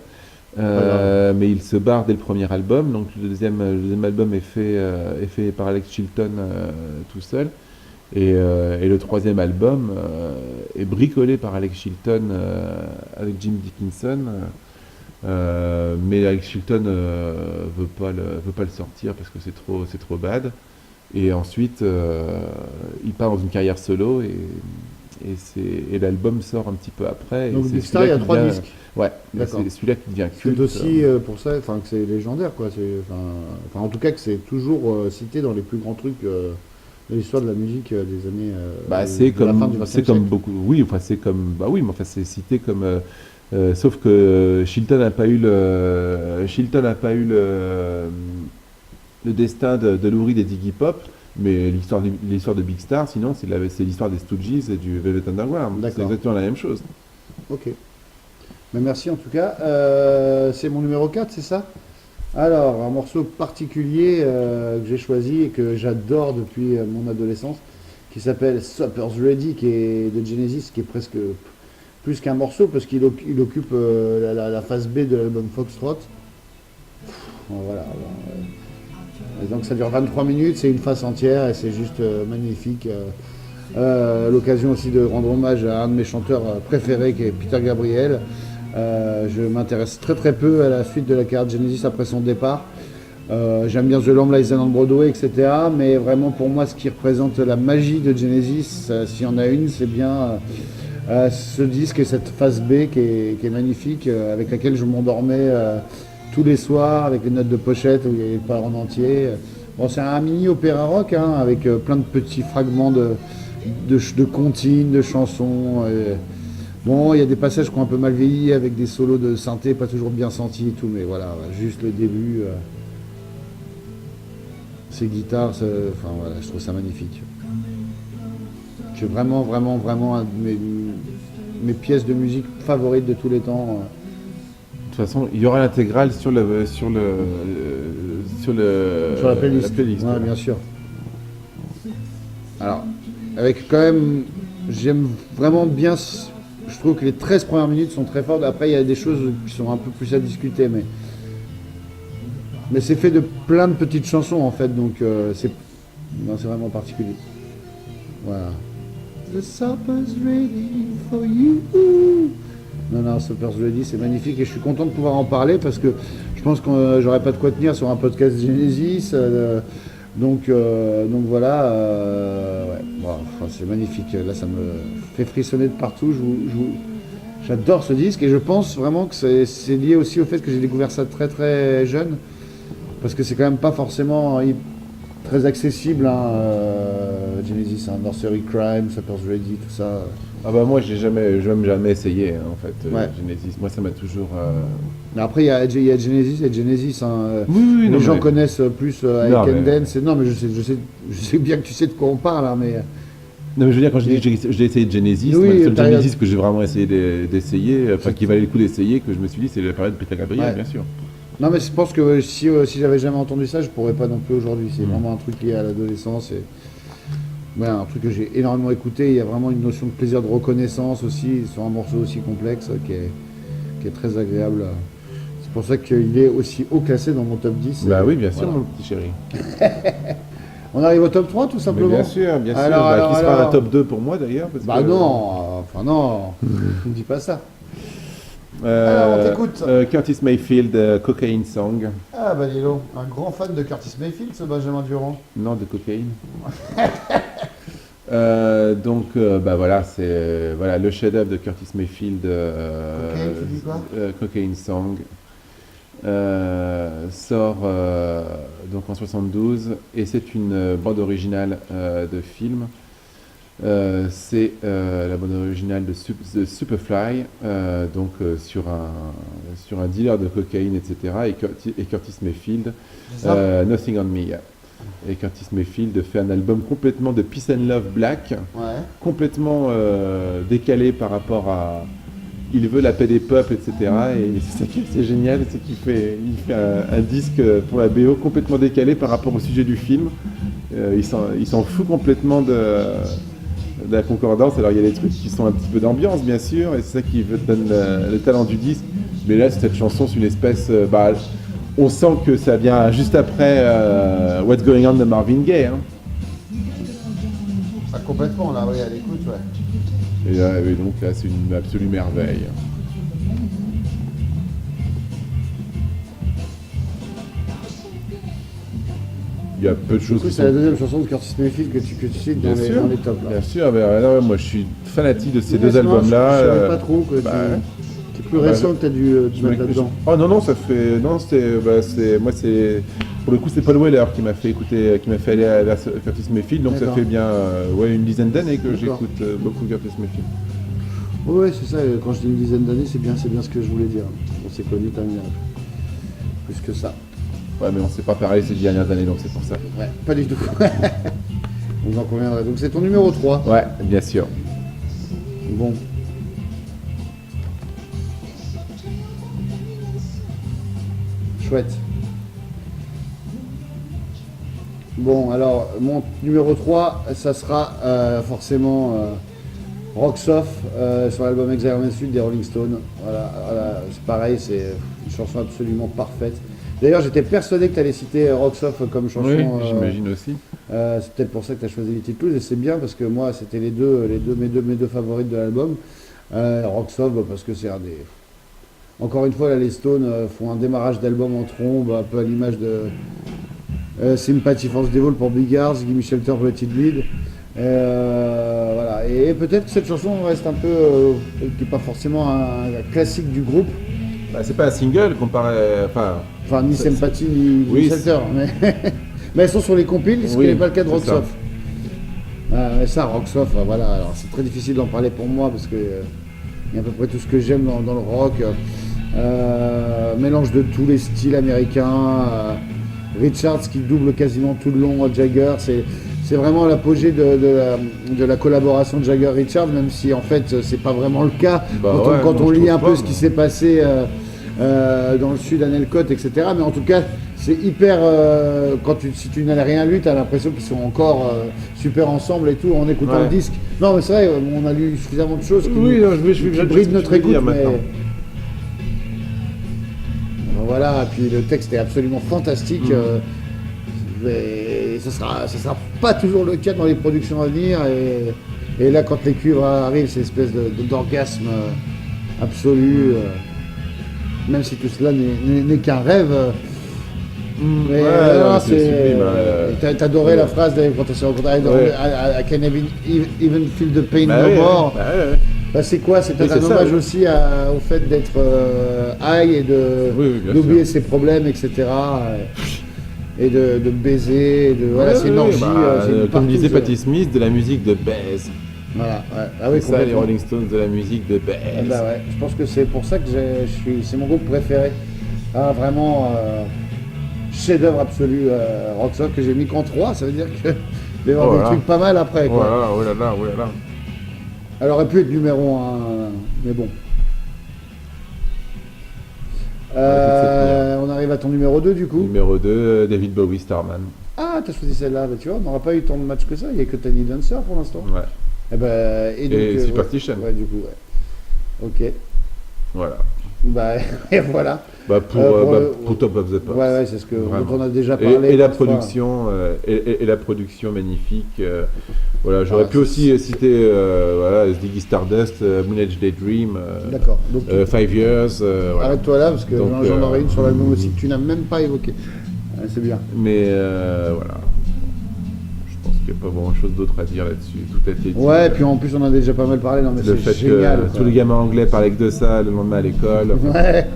Mais il se barre dès le premier album. Donc le deuxième album est fait par Alex Chilton tout seul. Et le 3e album est bricolé par Alex Chilton avec Jim Dickinson. Mais Alex Chilton veut pas le sortir parce que c'est trop bad. Et ensuite, il part dans une carrière solo et l'album sort un petit peu après. Donc et c'est Big Star, il y celui-là a qui 3 devient- disques. Ouais, mais D'accord. c'est celui-là qui devient C'est culte. aussi pour ça, enfin que c'est légendaire quoi. En tout cas que c'est toujours cité dans les plus grands trucs de l'histoire de la musique des années Bah, de la fin du XXe c'est comme siècle. beaucoup. Oui, enfin c'est comme. Bah oui, mais enfin c'est cité comme. Sauf que Chilton n'a pas eu le destin de Lou Reed et d'Iggy Pop, mais l'histoire de Big Star, sinon c'est l'histoire des Stooges et du Velvet Underground. C'est D'accord. exactement la même chose. Ok. Mais merci en tout cas. C'est mon numéro 4, c'est ça? Alors, un morceau particulier que j'ai choisi et que j'adore depuis mon adolescence, qui s'appelle Supper's Ready, qui est de Genesis, qui est presque plus qu'un morceau, parce qu'il occupe la phase B de l'album Foxtrot. Voilà. Et donc ça dure 23 minutes, c'est une face entière et c'est juste magnifique. L'occasion aussi de rendre hommage à un de mes chanteurs préférés, qui est Peter Gabriel. Je m'intéresse très très peu à la suite de la carrière de Genesis après son départ. J'aime bien The Lamb Lies Down on Broadway, etc. Mais vraiment pour moi, ce qui représente la magie de Genesis, s'il y en a une, c'est bien ce disque et cette phase B qui est magnifique, avec laquelle je m'endormais tous les soirs, avec les notes de pochette où il y avait pas en entier. Bon, c'est un mini opéra rock hein, avec plein de petits fragments de comptines, de chansons. Bon, il y a des passages qui ont un peu mal vieilli avec des solos de synthé pas toujours bien sentis et tout, mais voilà, juste le début. Ces guitares, enfin voilà, je trouve ça magnifique. C'est vraiment, vraiment, vraiment un de mes pièces de musique favorites de tous les temps. De toute façon, il y aura l'intégrale sur la Sur la playlist. Ouais, bien sûr. Alors, avec quand même, j'aime vraiment bien. Je trouve que les 13 premières minutes sont très fortes. Après, il y a des choses qui sont un peu plus à discuter, mais c'est fait de plein de petites chansons en fait, donc c'est vraiment particulier. Voilà. The supper's ready for you. Non, Supper's Ready, c'est magnifique et je suis content de pouvoir en parler parce que je pense que j'aurais pas de quoi tenir sur un podcast Genesis. Donc voilà, ouais. Bon, enfin, c'est magnifique. Là, ça me fait frissonner de partout. J'adore ce disque et je pense vraiment que c'est lié aussi au fait que j'ai découvert ça très très jeune parce que c'est quand même pas forcément très accessible. Hein, Genesis, hein, Nursery Crime, Supper's Ready, tout ça. Ah bah moi j'ai même jamais essayé hein, en fait Ouais. Genesis. Moi ça m'a toujours. Mais après, il y a Genesis et Genesis. Hein. Oui, Les non, gens mais- connaissent plus Non, I Can mais- Dance. Non, mais je sais bien que tu sais de quoi on parle, hein, mais Non mais je veux dire quand je dis que j'ai essayé de Genesis, Oui, moi, le seul période. Genesis que j'ai vraiment essayé d'essayer, enfin qui valait le coup d'essayer, que je me suis dit c'est la période de Peter Gabriel Ouais. bien sûr. non, mais je pense que si j'avais jamais entendu ça, je pourrais pas non plus aujourd'hui. C'est vraiment un truc lié à l'adolescence et ouais, un truc que j'ai énormément écouté. Il y a vraiment une notion de plaisir de reconnaissance aussi sur un morceau aussi complexe qui est très agréable. C'est pour ça qu'il est aussi haut classé dans mon top 10. Bah oui bien sûr Voilà. mon petit chéri. On arrive au top 3 tout Mais simplement. bien sûr, bien sûr. Alors, Bah, alors, qui sera alors. un top 2 pour moi d'ailleurs parce Bah que- non, enfin non, ne dis pas ça. Euh, Alors, on t'écoute. Curtis Mayfield, Cocaine Song. Ah bah dis donc, un grand fan de Curtis Mayfield, ce Benjamin Durand. Non, de cocaïne. Bah voilà, c'est voilà le chef-d'œuvre de Curtis Mayfield. Cocaine, tu dis quoi Cocaine Song sort donc en 72 et c'est une bande originale de film. C'est la bande originale de Superfly, sur un dealer de cocaïne, etc. Et Curtis Mayfield, C'est ça Nothing on Me. Et Curtis Mayfield fait un album complètement de Peace and Love Black, Ouais. complètement décalé par rapport à Il veut la paix des peuples, etc. Et c'est ça qui est assez génial, c'est qu'il fait un disque pour la BO complètement décalé par rapport au sujet du film. Il s'en fout complètement de la concordance. Alors il y a des trucs qui sont un petit peu d'ambiance bien sûr, et c'est ça qui donne le talent du disque. Mais là cette chanson c'est une espèce, on sent que ça vient juste après What's Going On de Marvin Gaye. Hein. Ah, complètement là, oui, à l'écoute, ouais. Et donc là c'est une absolue merveille. il y a peu de Du choses coup, qui c'est sont... la deuxième chanson de Curtis Mayfield que tu cites Bien sûr, dans les tops. Là. bien sûr. Mais moi, je suis fanatique de ces deux Ouais, c'est marrant, albums-là. je savais pas trop que bah, c'est plus récent que tu as dû te mettre là-dedans. Oh non, non, ça fait. Non, moi, c'est. Pour le coup, c'est Paul Weller qui m'a fait écouter, qui m'a fait aller vers Curtis Mayfield. Donc ça D'accord. fait bien ouais, une dizaine d'années que D'accord. j'écoute beaucoup Curtis Mayfield. Ouais, c'est ça, quand je dis une dizaine d'années, c'est bien ce que je voulais dire. On s'est connus quand même plus que ça. Ouais, mais on s'est pas parlé ces dernières années, donc c'est pour ça. Ouais, pas du tout. On en conviendrait. Donc c'est ton numéro 3. Ouais, bien sûr. Bon. Chouette. Bon, alors, mon numéro 3, ça sera forcément Rocks Off sur l'album Exile Sud des Rolling Stones. Voilà, c'est pareil, c'est une chanson absolument parfaite. D'ailleurs, j'étais persuadé que tu allais citer Rocks Off comme chanson. Oui, j'imagine aussi. C'est peut-être pour ça que tu as choisi Little Blues, et c'est bien parce que moi, c'était mes deux favorites de l'album. Rocks Off, parce que c'est un des. Encore une fois, là, les Stones font un démarrage d'album en trombe, un peu à l'image de Sympathy for the Devil pour Big Hearts, Gimme Shelter pour Let It Bleed. Voilà. Et peut-être que cette chanson reste un peu, qui n'est pas forcément un classique du groupe. Bah, c'est pas un single comparé. Enfin, ni Sympathy ni oui, Shelter. Mais elles sont sur les compiles, ce qui n'est pas le cas de Rocks Off. Mais ça, Rocks Off, voilà. Alors, c'est très difficile d'en parler pour moi parce que il y a à peu près tout ce que j'aime dans le rock. Mélange de tous les styles américains. Richards qui double quasiment tout le long Jagger. C'est vraiment l'apogée de la collaboration de Jagger-Richards, même si en fait c'est pas vraiment le cas quand on lit un peu ce qui s'est passé dans le sud à Nelcott, etc. Mais en tout cas, c'est hyper. Si tu n'as rien lu, tu as l'impression qu'ils sont encore super ensemble et tout en écoutant le disque. Non, mais c'est vrai, on a lu suffisamment de choses qui brident notre écoute. Voilà, puis le texte est absolument fantastique. Mais ça sera pas toujours le cas dans les productions à venir. Et là, quand les cuivres arrivent, c'est une espèce d'orgasme absolu. Même si tout cela n'est qu'un rêve. Mais c'est sublime. T'as adoré la phrase quand on s'est rencontrés. I can even feel the pain no more. C'est quoi? C'est un hommage aussi au fait d'être high et d'oublier ses problèmes, etc. Et de baiser. C'est une orgie. Comme disait Patti Smith, de la musique de baise. Voilà, c'est ça les Rolling Stones, de la musique de baise. Je pense que c'est pour ça que c'est mon groupe préféré. Vraiment chef-d'œuvre absolu, Rocks Off, que j'ai mis qu'en 3, ça veut dire qu'il va y avoir des trucs pas mal après. Quoi. Oh là là. Elle aurait pu être numéro 1, mais bon. On arrive à ton numéro 2 du coup. Numéro 2, David Bowie, Starman. Ah, t'as choisi celle-là, tu vois, on n'aura pas eu tant de matchs que ça, il n'y a que Tiny Dancer pour l'instant. Ouais. Et donc, Superstition. Ouais, du coup, Ok. Voilà. Et voilà. Pour Top of the Pops. Ouais, c'est ce dont on a déjà parlé. Et la production, et la production magnifique. Voilà, j'aurais pu aussi citer Ziggy Stardust, Moon Age Daydream, D'accord. 5 Years. Arrête-toi là, parce que j'en aurais une sur l'album aussi que tu n'as même pas évoqué. C'est bien. Mais voilà. Je pense qu'il n'y a pas grand chose d'autre à dire là-dessus. Tout a été dit. Ouais, et puis en plus on en a déjà pas mal parlé. Non, mais le fait génial, que tous les gamins anglais parlaient que de ça le lendemain à l'école. Ouais.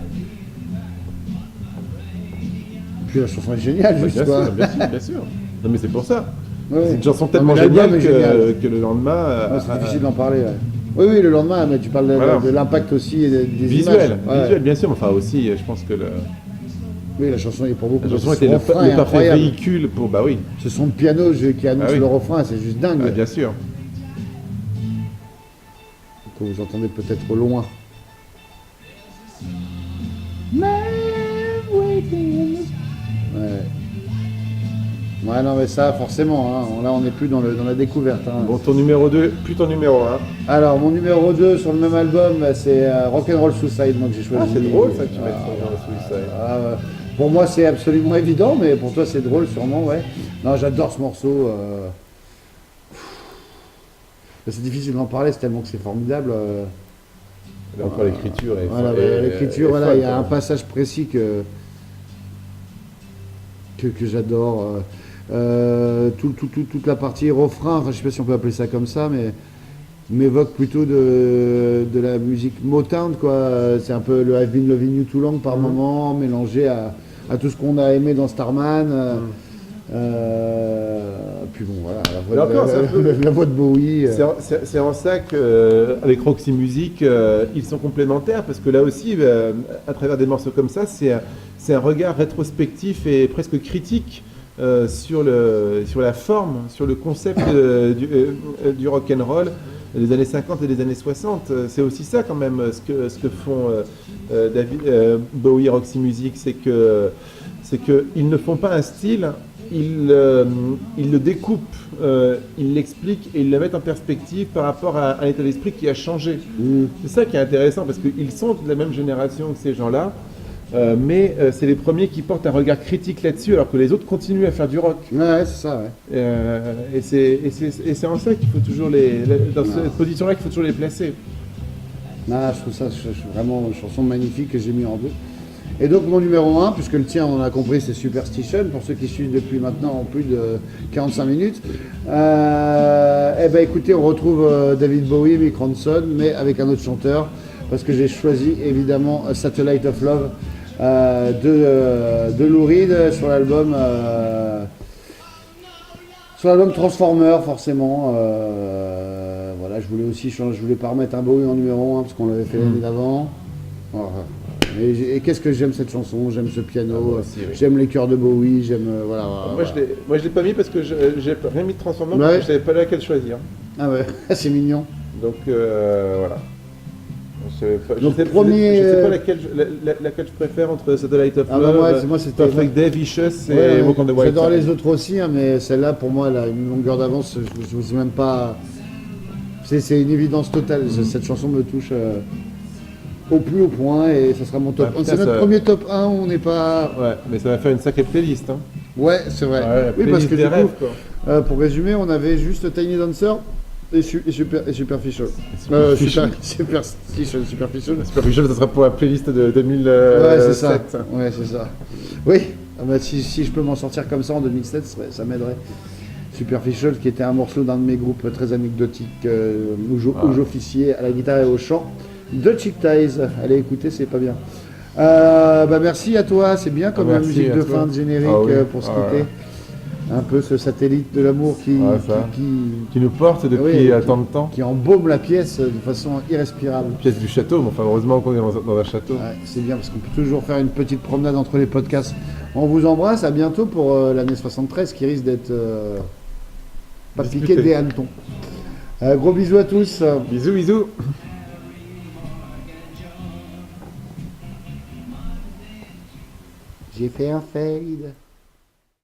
Puis la chanson est géniale, juste quoi. Bien sûr. Non, mais c'est pour ça. Ouais. C'est une chanson tellement géniale que le lendemain. C'est difficile d'en parler. Ouais. Oui, le lendemain, mais tu parles de l'impact aussi et des visuel, images. Visuel, bien sûr, mais enfin aussi, je pense que Oui, la chanson est pour beaucoup. La chanson était le parfait véhicule pour. Bah oui. Ce son de piano qui annonce le refrain, c'est juste dingue. Bien sûr. Que vous entendez peut-être au loin. Ouais, non, mais ça, forcément, hein. Là, on n'est plus dans la découverte. Hein. Bon, ton numéro 2, puis ton numéro 1. Alors, mon numéro 2 sur le même album, c'est Rock'n'Roll Suicide, moi, que j'ai choisi. C'est drôle, ça, que tu mettes Rock'n'Roll Suicide. Pour moi, c'est absolument évident, mais pour toi, c'est drôle, sûrement, ouais. Non, j'adore ce morceau. C'est difficile d'en parler, c'est tellement que c'est formidable. Là, encore l'écriture. L'écriture, voilà, il y a un passage précis que j'adore. Toute la partie refrain, enfin je sais pas si on peut appeler ça comme ça, mais m'évoque plutôt de la musique Motown, quoi. C'est un peu le I've Been Loving You Too Long par moment, mélangé à tout ce qu'on a aimé dans Starman. Puis bon, voilà, la voix de Bowie. C'est en ça qu'avec Roxy Music, ils sont complémentaires, parce que là aussi, à travers des morceaux comme ça, c'est un regard rétrospectif et presque critique sur la forme, sur le concept du rock'n'roll des années 50 et des années 60. C'est aussi ça quand même ce que font Bowie et Roxy Music, c'est qu'ils ne font pas un style, ils le découpent, ils l'expliquent et ils le mettent en perspective par rapport à un état d'esprit qui a changé. C'est ça qui est intéressant, parce qu'ils sont de la même génération que ces gens-là, mais c'est les premiers qui portent un regard critique là-dessus, alors que les autres continuent à faire du rock. Ouais, c'est ça, ouais. Et c'est en ça qu'il faut toujours dans cette position-là qu'il faut toujours les placer. Ah, je trouve ça vraiment une chanson magnifique que j'ai mis en deux. Et donc mon numéro 1, puisque le tien, on a compris, c'est Superstition, pour ceux qui suivent depuis maintenant plus de 45 minutes. Eh ben écoutez, on retrouve David Bowie, Mick Ronson, mais avec un autre chanteur, parce que j'ai choisi évidemment Satellite of Love de Lou Reed sur l'album Transformer, forcément. Voilà, je voulais aussi changer, je voulais pas remettre un Bowie en numéro 1 parce qu'on l'avait fait l'année d'avant. Voilà. Et qu'est-ce que j'aime cette chanson, j'aime ce piano, aussi, oui. j'aime les chœurs de Bowie, j'aime voilà. Moi je l'ai pas mis parce que j'ai rien mis de Transformer, parce que je savais pas laquelle choisir. Ah ouais, c'est mignon. Donc voilà. Je sais pas laquelle je préfère entre Satellite of Love, moi c'était Perfect Day, Vicious et Walk on the Wild Side. J'adore les autres aussi, hein, mais celle-là pour moi elle a une longueur d'avance, je ne sais même pas. C'est une évidence totale, cette chanson me touche au plus haut point et ça sera mon top 1. C'est notre premier top 1 où on n'est pas. Ouais, mais ça va faire une sacrée playlist. Hein. Ouais, c'est vrai. Ouais, oui, parce que du rêves, coup, pour résumer, on avait juste Tiny Dancer et Superficial. Superstition. Superficial, ça sera pour la playlist de 2007. Ouais, c'est ça. Ouais, c'est ça. Oui, si je peux m'en sortir comme ça en 2007, ça m'aiderait. Superficial, qui était un morceau d'un de mes groupes très anecdotiques où j'officiais à la guitare et au chant. The Chick Ties, allez écouter, c'est pas bien. Merci à toi, c'est bien comme musique de fin de générique pour se quitter. Un peu ce satellite de l'amour qui nous porte depuis tant de temps. Qui embaume la pièce de façon irrespirable. Pièce du château, mais enfin heureusement qu'on est dans un château. Ouais, c'est bien parce qu'on peut toujours faire une petite promenade entre les podcasts. On vous embrasse, à bientôt pour l'année 73 qui risque d'être pas piqué des hannetons. Gros bisous à tous. Bisous. J'ai fait un fade.